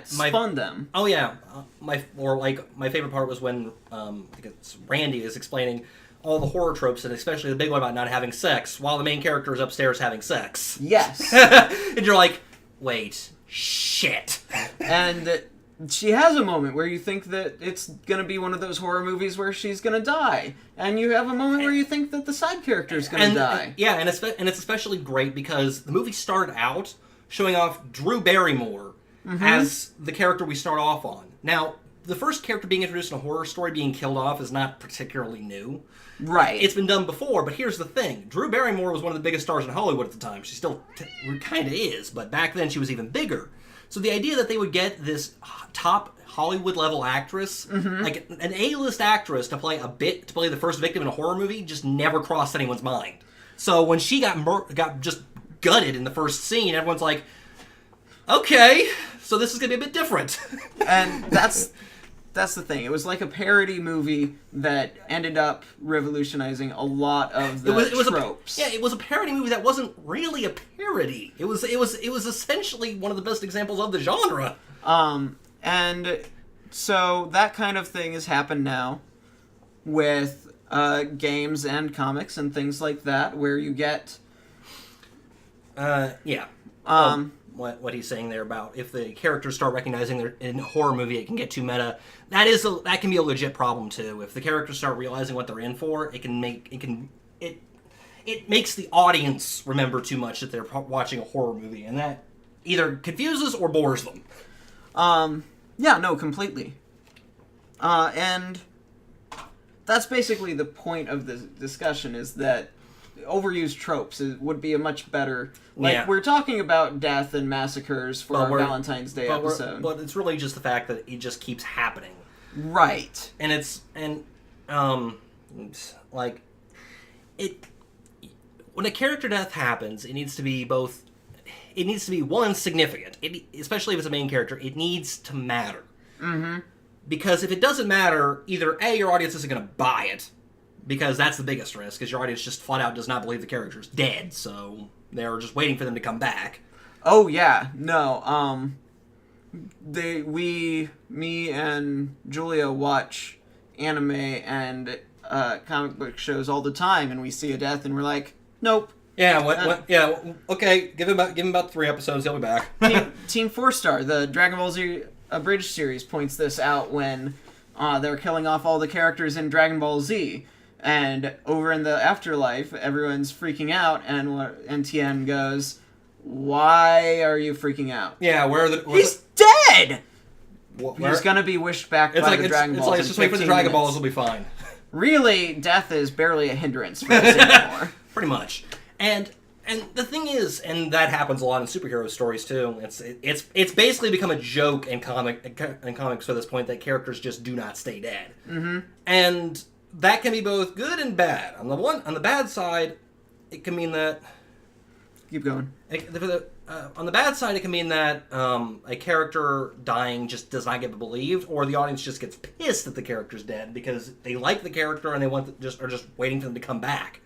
spun them. Oh, yeah. My favorite part was when I think it's Randy is explaining all the horror tropes, and especially the big one about not having sex, while the main character is upstairs having sex. Yes. And you're like, wait, shit. And she has a moment where you think that it's going to be one of those horror movies where she's going to die. And you have a moment where you think that the side character is going to die. Yeah, and it's especially great because the movie started out showing off Drew Barrymore as the character we start off on. Now, the first character being introduced in a horror story being killed off is not particularly new. Right. It's been done before, but here's the thing. Drew Barrymore was one of the biggest stars in Hollywood at the time. She still kind of is, but back then she was even bigger. So the idea that they would get this top Hollywood-level actress, like an A-list actress, to play the first victim in a horror movie, just never crossed anyone's mind. So when she got just gutted in the first scene, everyone's like, okay, so this is going to be a bit different. And that's the thing. It was like a parody movie that ended up revolutionizing a lot of the tropes. It was a parody movie that wasn't really a parody. It was essentially one of the best examples of the genre. And so that kind of thing has happened now with games and comics and things like that, where you get what he's saying there about if the characters start recognizing they're in a horror movie, it can get too meta. That can be a legit problem too. If the characters start realizing what they're in for, it makes the audience remember too much that they're watching a horror movie, and that either confuses or bores them. Yeah, no, completely. And that's basically the point of the discussion, is that overused tropes would be a much better... we're talking about death and massacres for our Valentine's Day episode. But it's really just the fact that it just keeps happening. Right. When a character death happens, it needs to be one, significant. Especially if it's a main character, it needs to matter. Mm-hmm. Because if it doesn't matter, either A, your audience isn't going to buy it, because that's the biggest risk, because your audience just flat out does not believe the character's dead, so they're just waiting for them to come back. Oh, yeah. No, me and Julia watch anime and comic book shows all the time, and we see a death, and we're like, nope. Yeah, okay, give him about 3 episodes, he'll be back. Team 4-Star, the Dragon Ball Z abridged series, points this out when they're killing off all the characters in Dragon Ball Z. And over in the afterlife, everyone's freaking out, and Tien goes, "Why are you freaking out?" Yeah, He's dead! Where? He's gonna be wished back by the Dragon Balls. It's just wait for the Dragon Balls, will be fine. Really, death is barely a hindrance for us anymore. Pretty much. And the thing is, and that happens a lot in superhero stories too. It's basically become a joke in comics to this point that characters just do not stay dead. Mm-hmm. And that can be both good and bad. On the bad side, it can mean that... Keep going. On the bad side, it can mean that a character dying just does not get believed, or the audience just gets pissed that the character's dead because they like the character and they are just waiting for them to come back.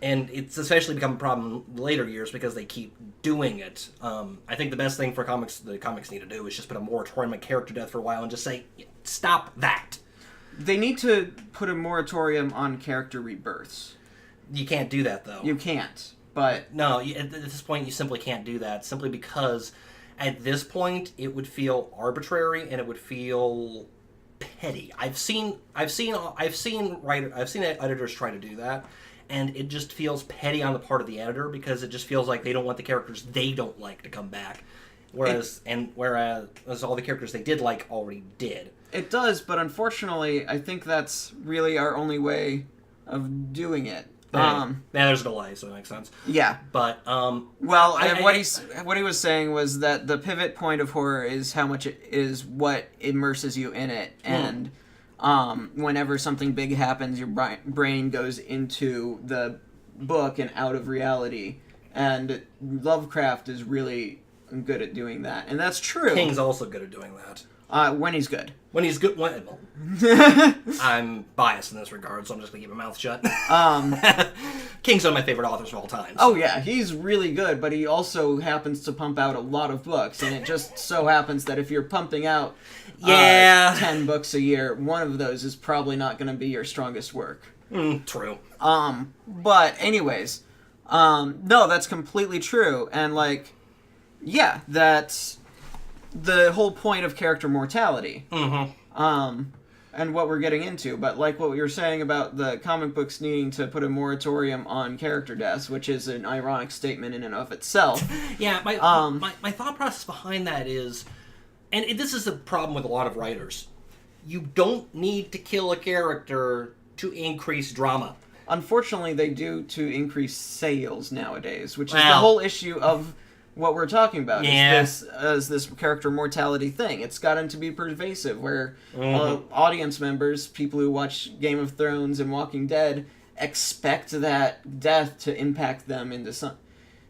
And it's especially become a problem in later years because they keep doing it. I think the best thing for the comics need to do is just put a moratorium on character death for a while and just say, stop that. They need to put a moratorium on character rebirths. You can't do that, though. You can't, but... No, at this point, you simply can't do that, simply because at this point, it would feel arbitrary and it would feel petty. I've seen editors try to do that, and it just feels petty on the part of the editor because it just feels like they don't want the characters they don't like to come back, whereas all the characters they did like already did. It does, but unfortunately, I think that's really our only way of doing it. There's a delay, so it makes sense. Yeah, but what he was saying was that the pivot point of horror is how much it is what immerses you in it, and whenever something big happens, your brain goes into the book and out of reality, and Lovecraft is really good at doing that, and that's true. King's also good at doing that. When he's good. When he's good, I'm biased in this regard, so I'm just gonna keep my mouth shut. King's one of my favorite authors of all time. So. Oh yeah, he's really good, but he also happens to pump out a lot of books, and it just so happens that if you're pumping out 10 books a year, one of those is probably not going to be your strongest work. True. But anyways, no, that's completely true, and yeah, that's the whole point of character mortality. And what we're getting into, but like what we were saying about the comic books needing to put a moratorium on character deaths, which is an ironic statement in and of itself. Yeah, my thought process behind that is, and this is the problem with a lot of writers, you don't need to kill a character to increase drama. Unfortunately, they do to increase sales nowadays, which is the whole issue of what we're talking about. Is this character mortality thing. It's gotten to be pervasive, where audience members, people who watch Game of Thrones and Walking Dead, expect that death to impact them into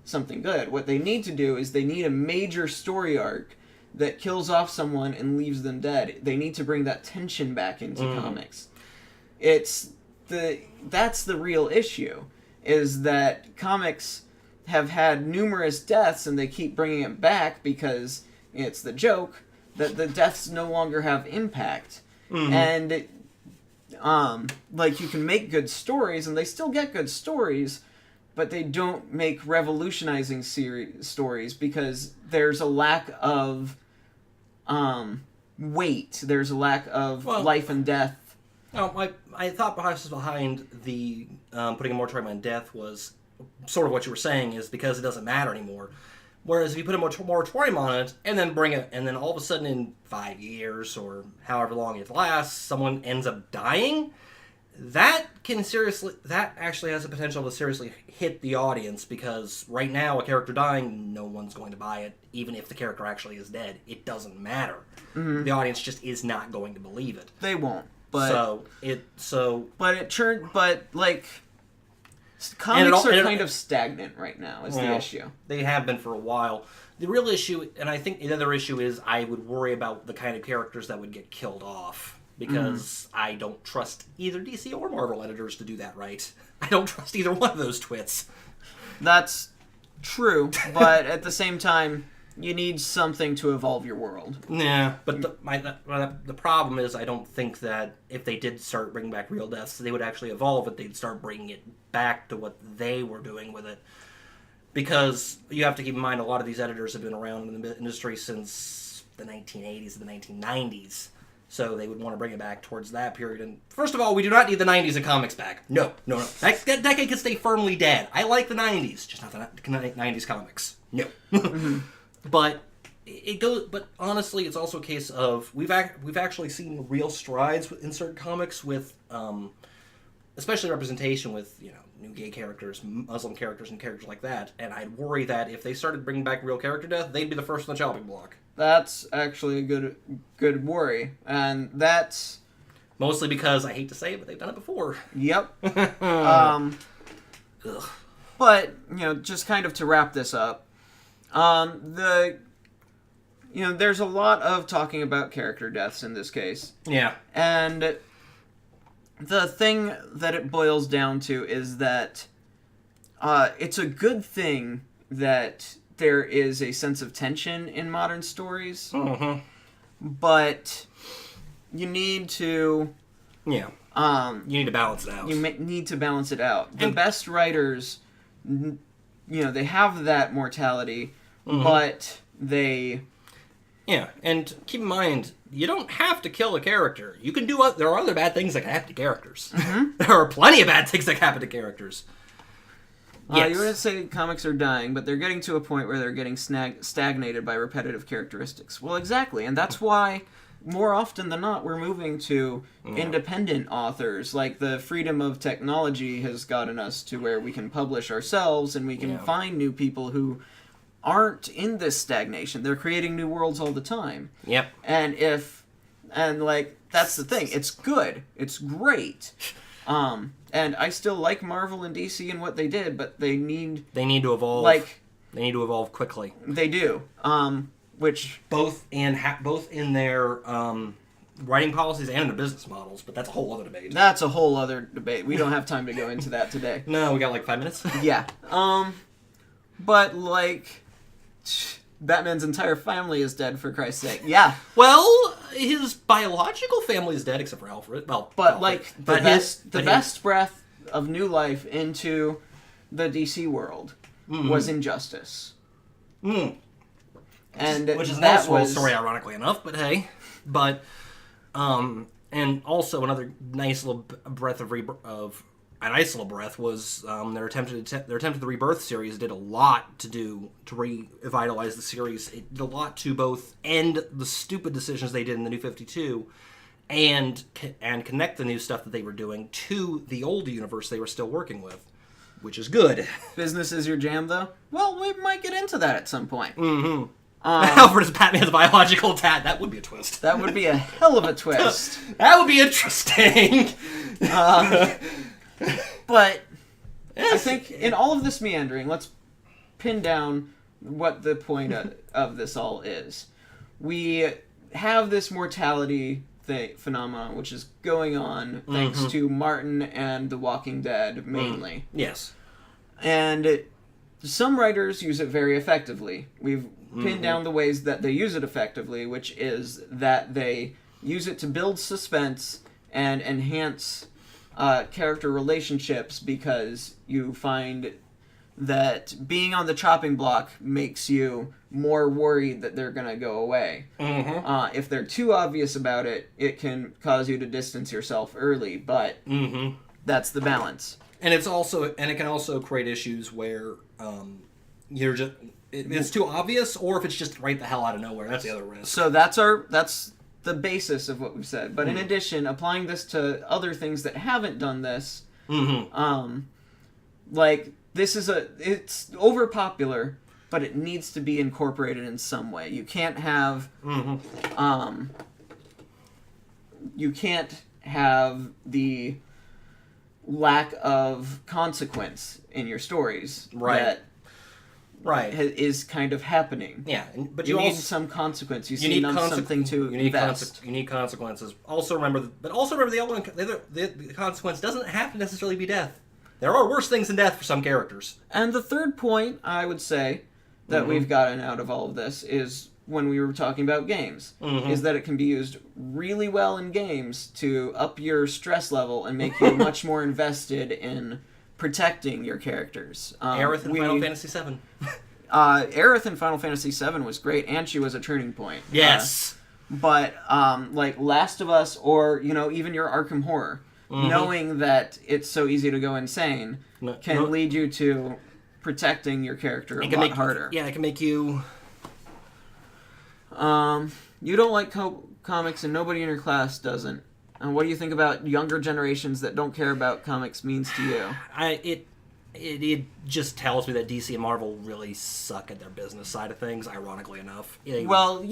something good. What they need to do is they need a major story arc that kills off someone and leaves them dead. They need to bring that tension back into comics. That's the real issue, is that comics have had numerous deaths and they keep bringing it back because it's the joke that the deaths no longer have impact. And you can make good stories and they still get good stories, but they don't make revolutionizing stories because there's a lack of weight. There's a lack of life and death. My thought process behind the putting a moratorium on death was sort of what you were saying, is because it doesn't matter anymore. Whereas if you put a moratorium on it and then and then all of a sudden in 5 years or however long it lasts, someone ends up dying, that actually has the potential to seriously hit the audience, because right now a character dying, no one's going to buy it, even if the character actually is dead. It doesn't matter. The audience just is not going to believe it. They won't. But comics are kind of stagnant right now, is the issue. They have been for a while. The real issue, and I think the other issue, is I would worry about the kind of characters that would get killed off, because I don't trust either DC or Marvel editors to do that right. I don't trust either one of those twits. That's true, but at the same time, you need something to evolve your world. Yeah, but the problem is, I don't think that if they did start bringing back real deaths, they would actually evolve it. They'd start bringing it back to what they were doing with it. Because you have to keep in mind, a lot of these editors have been around in the industry since the 1980s and the 1990s. So they would want to bring it back towards that period. And first of all, we do not need the 90s in comics back. No. That decade can stay firmly dead. I like the 90s, just not the 90s comics. No. But it goes. But honestly, it's also a case of we've actually seen real strides in certain comics with, especially representation with new gay characters, Muslim characters, and characters like that. And I'd worry that if they started bringing back real character death, they'd be the first on the chopping block. That's actually a good worry, and that's mostly because I hate to say it, but they've done it before. Yep. But just kind of to wrap this up. There's a lot of talking about character deaths in this case. Yeah. And the thing that it boils down to is that it's a good thing that there is a sense of tension in modern stories, but you need to... Yeah. You need to balance it out. You need to balance it out. The best writers, they have that mortality, but they... Yeah, and keep in mind, you don't have to kill a character. You can do... There are other bad things that can happen to characters. There are plenty of bad things that can happen to characters. Yes. You wouldn't say comics are dying, but they're getting to a point where they're getting stagnated by repetitive characteristics. Well, exactly, and that's why... More often than not, we're moving to independent authors. Like, the freedom of technology has gotten us to where we can publish ourselves and we can find new people who aren't in this stagnation. They're creating new worlds all the time. Yep. And that's the thing. It's good. It's great. And I still like Marvel and DC and what they did, but they need to evolve. They need to evolve quickly. They do. Which both in their writing policies and in their business models, but that's a whole other debate. That's a whole other debate. We don't have time to go into that today. No, we got like 5 minutes. Yeah. But Batman's entire family is dead, for Christ's sake. Yeah. Well, his biological family is dead except for Alfred. Well, but the best breath of new life into the DC world was Injustice. And which is that was story, ironically enough, but hey. But and also another nice little breath of an nice little breath was their attempt at the Rebirth series did a lot to revitalize the series. It did a lot to both end the stupid decisions they did in the New 52 and connect the new stuff that they were doing to the old universe they were still working with, which is good. Business is your jam, though? Well, we might get into that at some point. Alfred is Batman's biological dad. That would be a twist. That would be a hell of a twist. That would be interesting. But I think in all of this meandering, let's pin down what the point of this all is. We have this mortality phenomenon, which is going on thanks to Martin and The Walking Dead, mainly. Yes. And some writers use it very effectively. We've pinned down the ways that they use it effectively, which is that they use it to build suspense and enhance character relationships, because you find that being on the chopping block makes you more worried that they're going to go away. If they're too obvious about it, it can cause you to distance yourself early, but that's the balance. And it can also create issues where you're just it's too obvious, or if it's just right the hell out of nowhere. That's the other risk. So that's the basis of what we've said. But in addition, applying this to other things that haven't done this, this is it's over popular, but it needs to be incorporated in some way. You can't have the lack of consequence in your stories that is kind of happening. Yeah, but you need some consequence. You need something to invest. You need consequences. Also remember the consequence doesn't have to necessarily be death. There are worse things than death for some characters. And the third point I would say that we've gotten out of all of this is when we were talking about games, is that it can be used really well in games to up your stress level and make you much more invested in protecting your characters. Aerith in Final Fantasy VII. Aerith in Final Fantasy VII was great, and she was a turning point. Yes. But Last of Us, or even your Arkham Horror, knowing that it's so easy to go insane can lead you to protecting your character a lot harder. Yeah, it can make you... You don't like comics, and nobody in your class doesn't. And what do you think about younger generations that don't care about comics means to you? It just tells me that DC and Marvel really suck at their business side of things, ironically enough. They really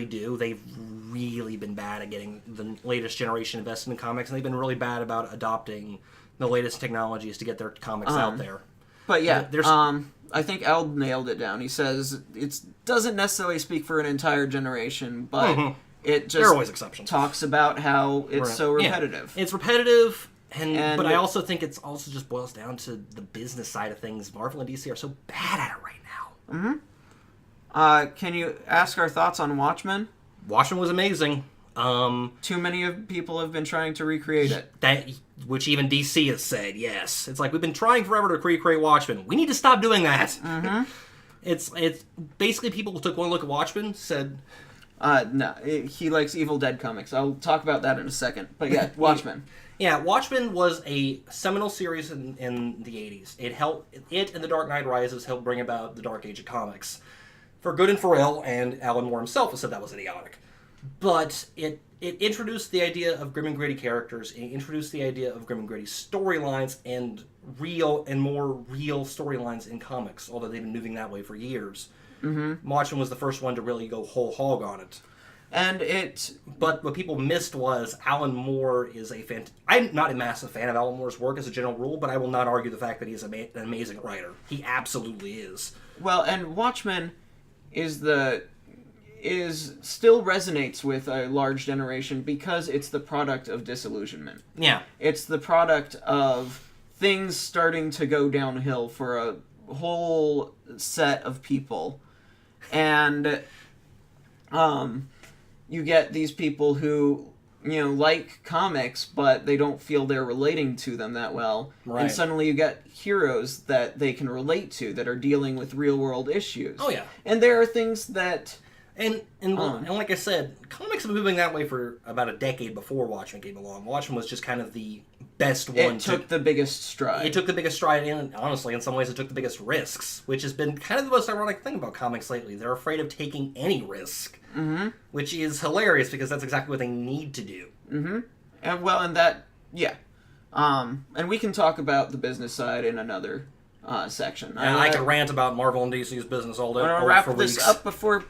do. They've really been bad at getting the latest generation invested in comics, and they've been really bad about adopting the latest technologies to get their comics out there. But yeah, I think Al nailed it down. He says it doesn't necessarily speak for an entire generation, but it just there are always exceptions. Talks about how it's so repetitive. Yeah. It's repetitive, But I also think it's also just boils down to the business side of things. Marvel and DC are so bad at it right now. Can you ask our thoughts on Watchmen? Watchmen was amazing. Too many people have been trying to recreate it. Which even DC has said, yes. It's like, we've been trying forever to recreate Watchmen. We need to stop doing that. Mm-hmm. It's basically people took one look at Watchmen, said... No, he likes Evil Dead comics. I'll talk about that in a second. But yeah, Watchmen. Yeah, Watchmen was a seminal series in the 80s. It and The Dark Knight Rises helped bring about the Dark Age of comics. For good and for ill, and Alan Moore himself has said that was idiotic. But it introduced the idea of grim and gritty characters, it introduced the idea of grim and gritty storylines, and more real storylines in comics, although they've been moving that way for years. Mm-hmm. Watchmen was the first one to really go whole hog on it. But what people missed was Alan Moore is I'm not a massive fan of Alan Moore's work as a general rule, but I will not argue the fact that he's an amazing writer. He absolutely is. Well, and Watchmen still resonates with a large generation because it's the product of disillusionment. Yeah. It's the product of things starting to go downhill for a whole set of people. And you get these people who, like comics, but they don't feel they're relating to them that well. Right. And suddenly you get heroes that they can relate to that are dealing with real-world issues. Oh, yeah. And there are things that... And like I said, comics have been moving that way for about a decade before Watchmen came along. Watchmen was just kind of the best one. It took the biggest stride. It took the biggest stride, and honestly, in some ways, it took the biggest risks, which has been kind of the most ironic thing about comics lately. They're afraid of taking any risk, mm-hmm. which is hilarious because that's exactly what they need to do. Mm-hmm. And we can talk about the business side in another section. I can rant about Marvel and DC's business all day. I'm gonna wrap this up before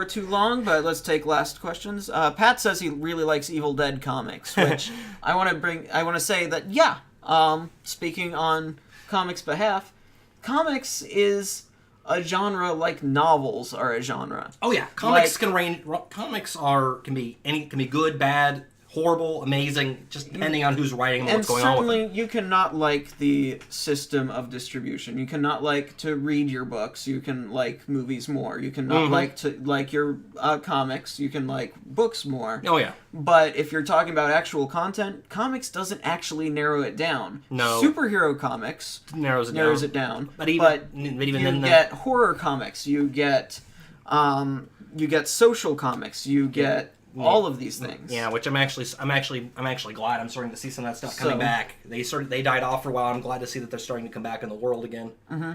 too long, but let's take last questions. Pat says he really likes Evil Dead comics, which I want to say that speaking on comics' behalf, comics is a genre like novels are a genre. Oh yeah, comics can be good, bad, horrible, amazing, just depending on who's writing and what's going on with them. And certainly you cannot like the system of distribution. You cannot like to read your books. You can like movies more. You cannot like to like your comics. You can like books more. Oh yeah. But if you're talking about actual content, comics doesn't actually narrow it down. No. Superhero comics narrows it down. But even then, get horror comics. You get social comics. You get all of these things. Yeah, which I'm actually glad. I'm starting to see some of that stuff coming back. They died off for a while. I'm glad to see that they're starting to come back in the world again. Mm-hmm.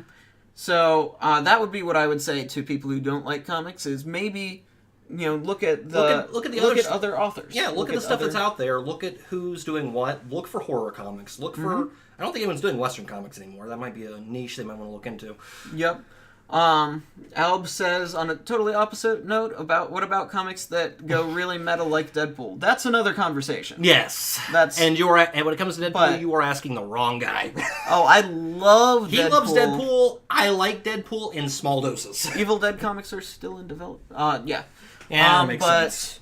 So that would be what I would say to people who don't like comics is maybe look at other authors. Yeah, look at the stuff that's out there. Look at who's doing what. Look for horror comics. Look for. I don't think anyone's doing Western comics anymore. That might be a niche they might want to look into. Yep. Alb says on a totally opposite note what about comics that go really meta like Deadpool? That's another conversation. Yes. And when it comes to Deadpool, you are asking the wrong guy. I love Deadpool. He loves Deadpool. I like Deadpool in small doses. Evil Dead comics are still in development. Yeah. Yeah, that makes sense.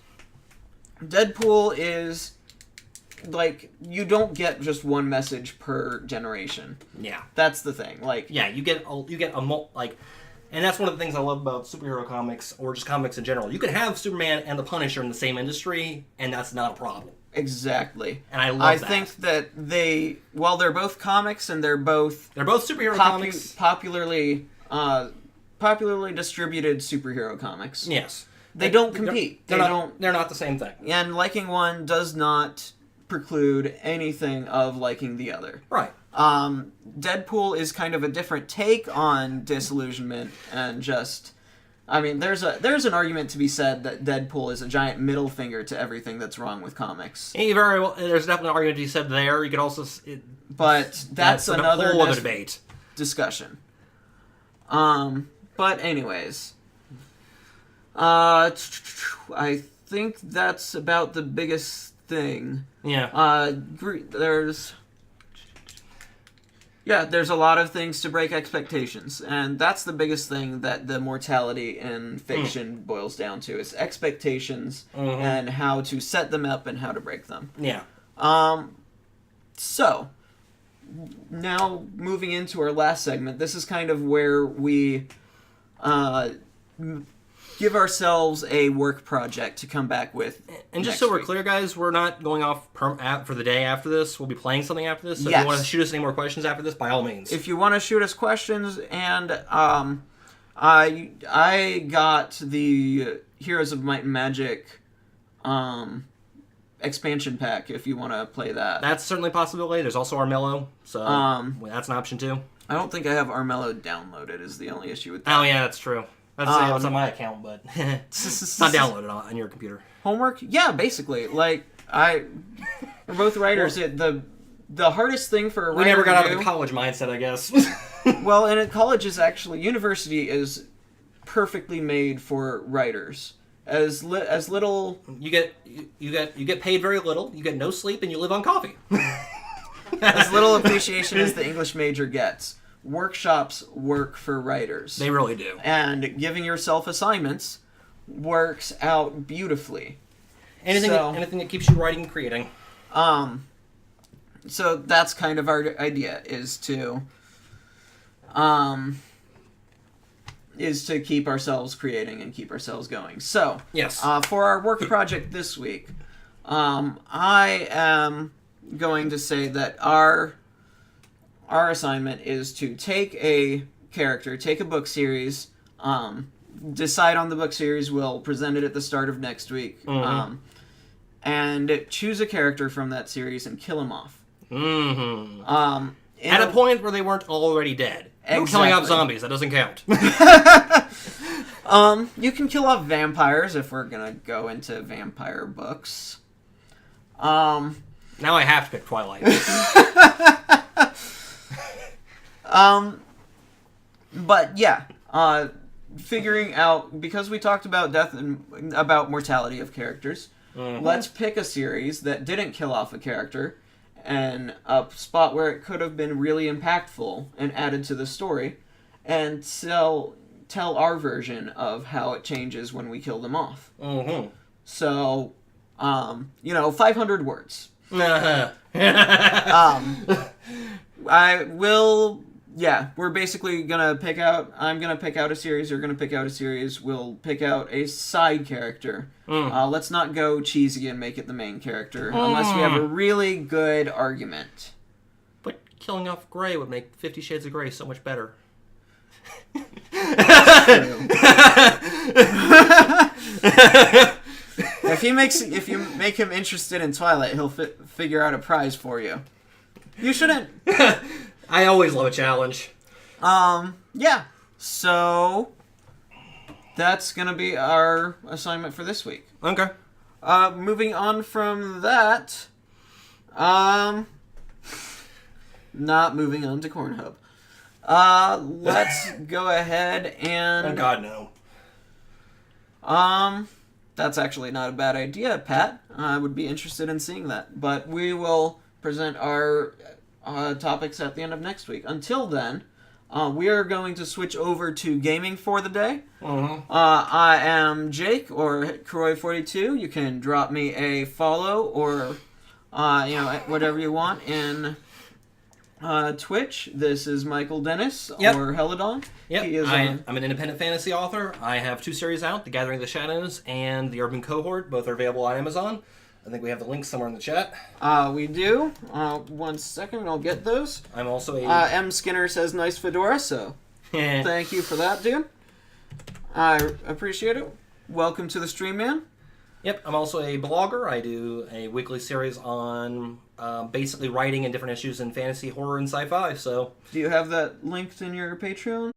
Deadpool is you don't get just one message per generation. Yeah. That's the thing. You get and that's one of the things I love about superhero comics or just comics in general. You can have Superman and the Punisher in the same industry, and that's not a problem. Exactly. And I love that. I think that while they're both comics and they're both superhero comics, popularly distributed superhero comics. Yes. They don't compete. They're not the same thing. And liking one does not preclude anything of liking the other. Right. Deadpool is kind of a different take on disillusionment and there's an argument to be said that Deadpool is a giant middle finger to everything that's wrong with comics. There's definitely an argument to be said there. You could also... But that's another whole other debate. Discussion. But anyways... I think that's about the biggest thing. Yeah. There's a lot of things to break expectations, and that's the biggest thing that the mortality in fiction boils down to, is expectations and how to set them up and how to break them. Yeah. So, now moving into our last segment, this is kind of where we give ourselves a work project to come back with. And just so we're clear, guys, we're not going off for the day after this. We'll be playing something after this. So if you want to shoot us any more questions after this, by all means. If you want to shoot us questions, and I got the Heroes of Might and Magic expansion pack if you want to play that. That's certainly a possibility. There's also Armello, so that's an option too. I don't think I have Armello downloaded is the only issue with that. Oh yeah, that's true. That's it's on my account, but it's not downloaded on your computer. Homework? Yeah, basically. Like, we're both writers. The hardest thing for a writer we never got to out do, of the college mindset, I guess. well, and college is actually, university is perfectly made for writers. As little you get paid very little, you get no sleep, and you live on coffee. as little appreciation as the English major gets. Workshops work for writers. They really do. And giving yourself assignments works out beautifully. Anything that keeps you writing and creating. So that's kind of our idea, is to keep ourselves creating and keep ourselves going. So, yes. For our work project this week, I am going to say that our assignment is to take a character, take a book series, decide on the book series, we'll present it at the start of next week, and choose a character from that series and kill him off. Mm-hmm. At a point where they weren't already dead. Exactly. We're killing off zombies, that doesn't count. You can kill off vampires if we're gonna go into vampire books. Now I have to pick Twilight. But yeah, figuring out, because we talked about death and about mortality of characters, let's pick a series that didn't kill off a character and a spot where it could have been really impactful and added to the story, and tell our version of how it changes when we kill them off. Mm-hmm. So, 500 words. I will. Yeah, we're basically gonna pick out. I'm gonna pick out a series. You're gonna pick out a series. We'll pick out a side character. Let's not go cheesy and make it the main character, unless we have a really good argument. But killing off Grey would make 50 Shades of Grey so much better. If you make him interested in Twilight, he'll figure out a prize for you. You shouldn't. I always love a challenge. Yeah. So that's gonna be our assignment for this week. Okay. Moving on from that, not moving on to Cornhub. Let's go ahead and. Oh God, no. That's actually not a bad idea, Pat. I would be interested in seeing that. But we will present our topics at the end of next week. Until then, we are going to switch over to gaming for the day. I am Jake, or K42. You can drop me a follow or whatever you want in Twitch. This is Michael Dennis, or Heledon. Yep, I'm an independent fantasy author. I have 2 series out, The Gathering of the Shadows and The Urban Cohort. Both are available on Amazon. I think we have the link somewhere in the chat. We do. 1 second, I'll get those. I'm also a... M. Skinner says nice fedora, so thank you for that, dude. I appreciate it. Welcome to the stream, man. Yep, I'm also a blogger. I do a weekly series on basically writing and different issues in fantasy, horror, and sci-fi, so... Do you have that linked in your Patreon?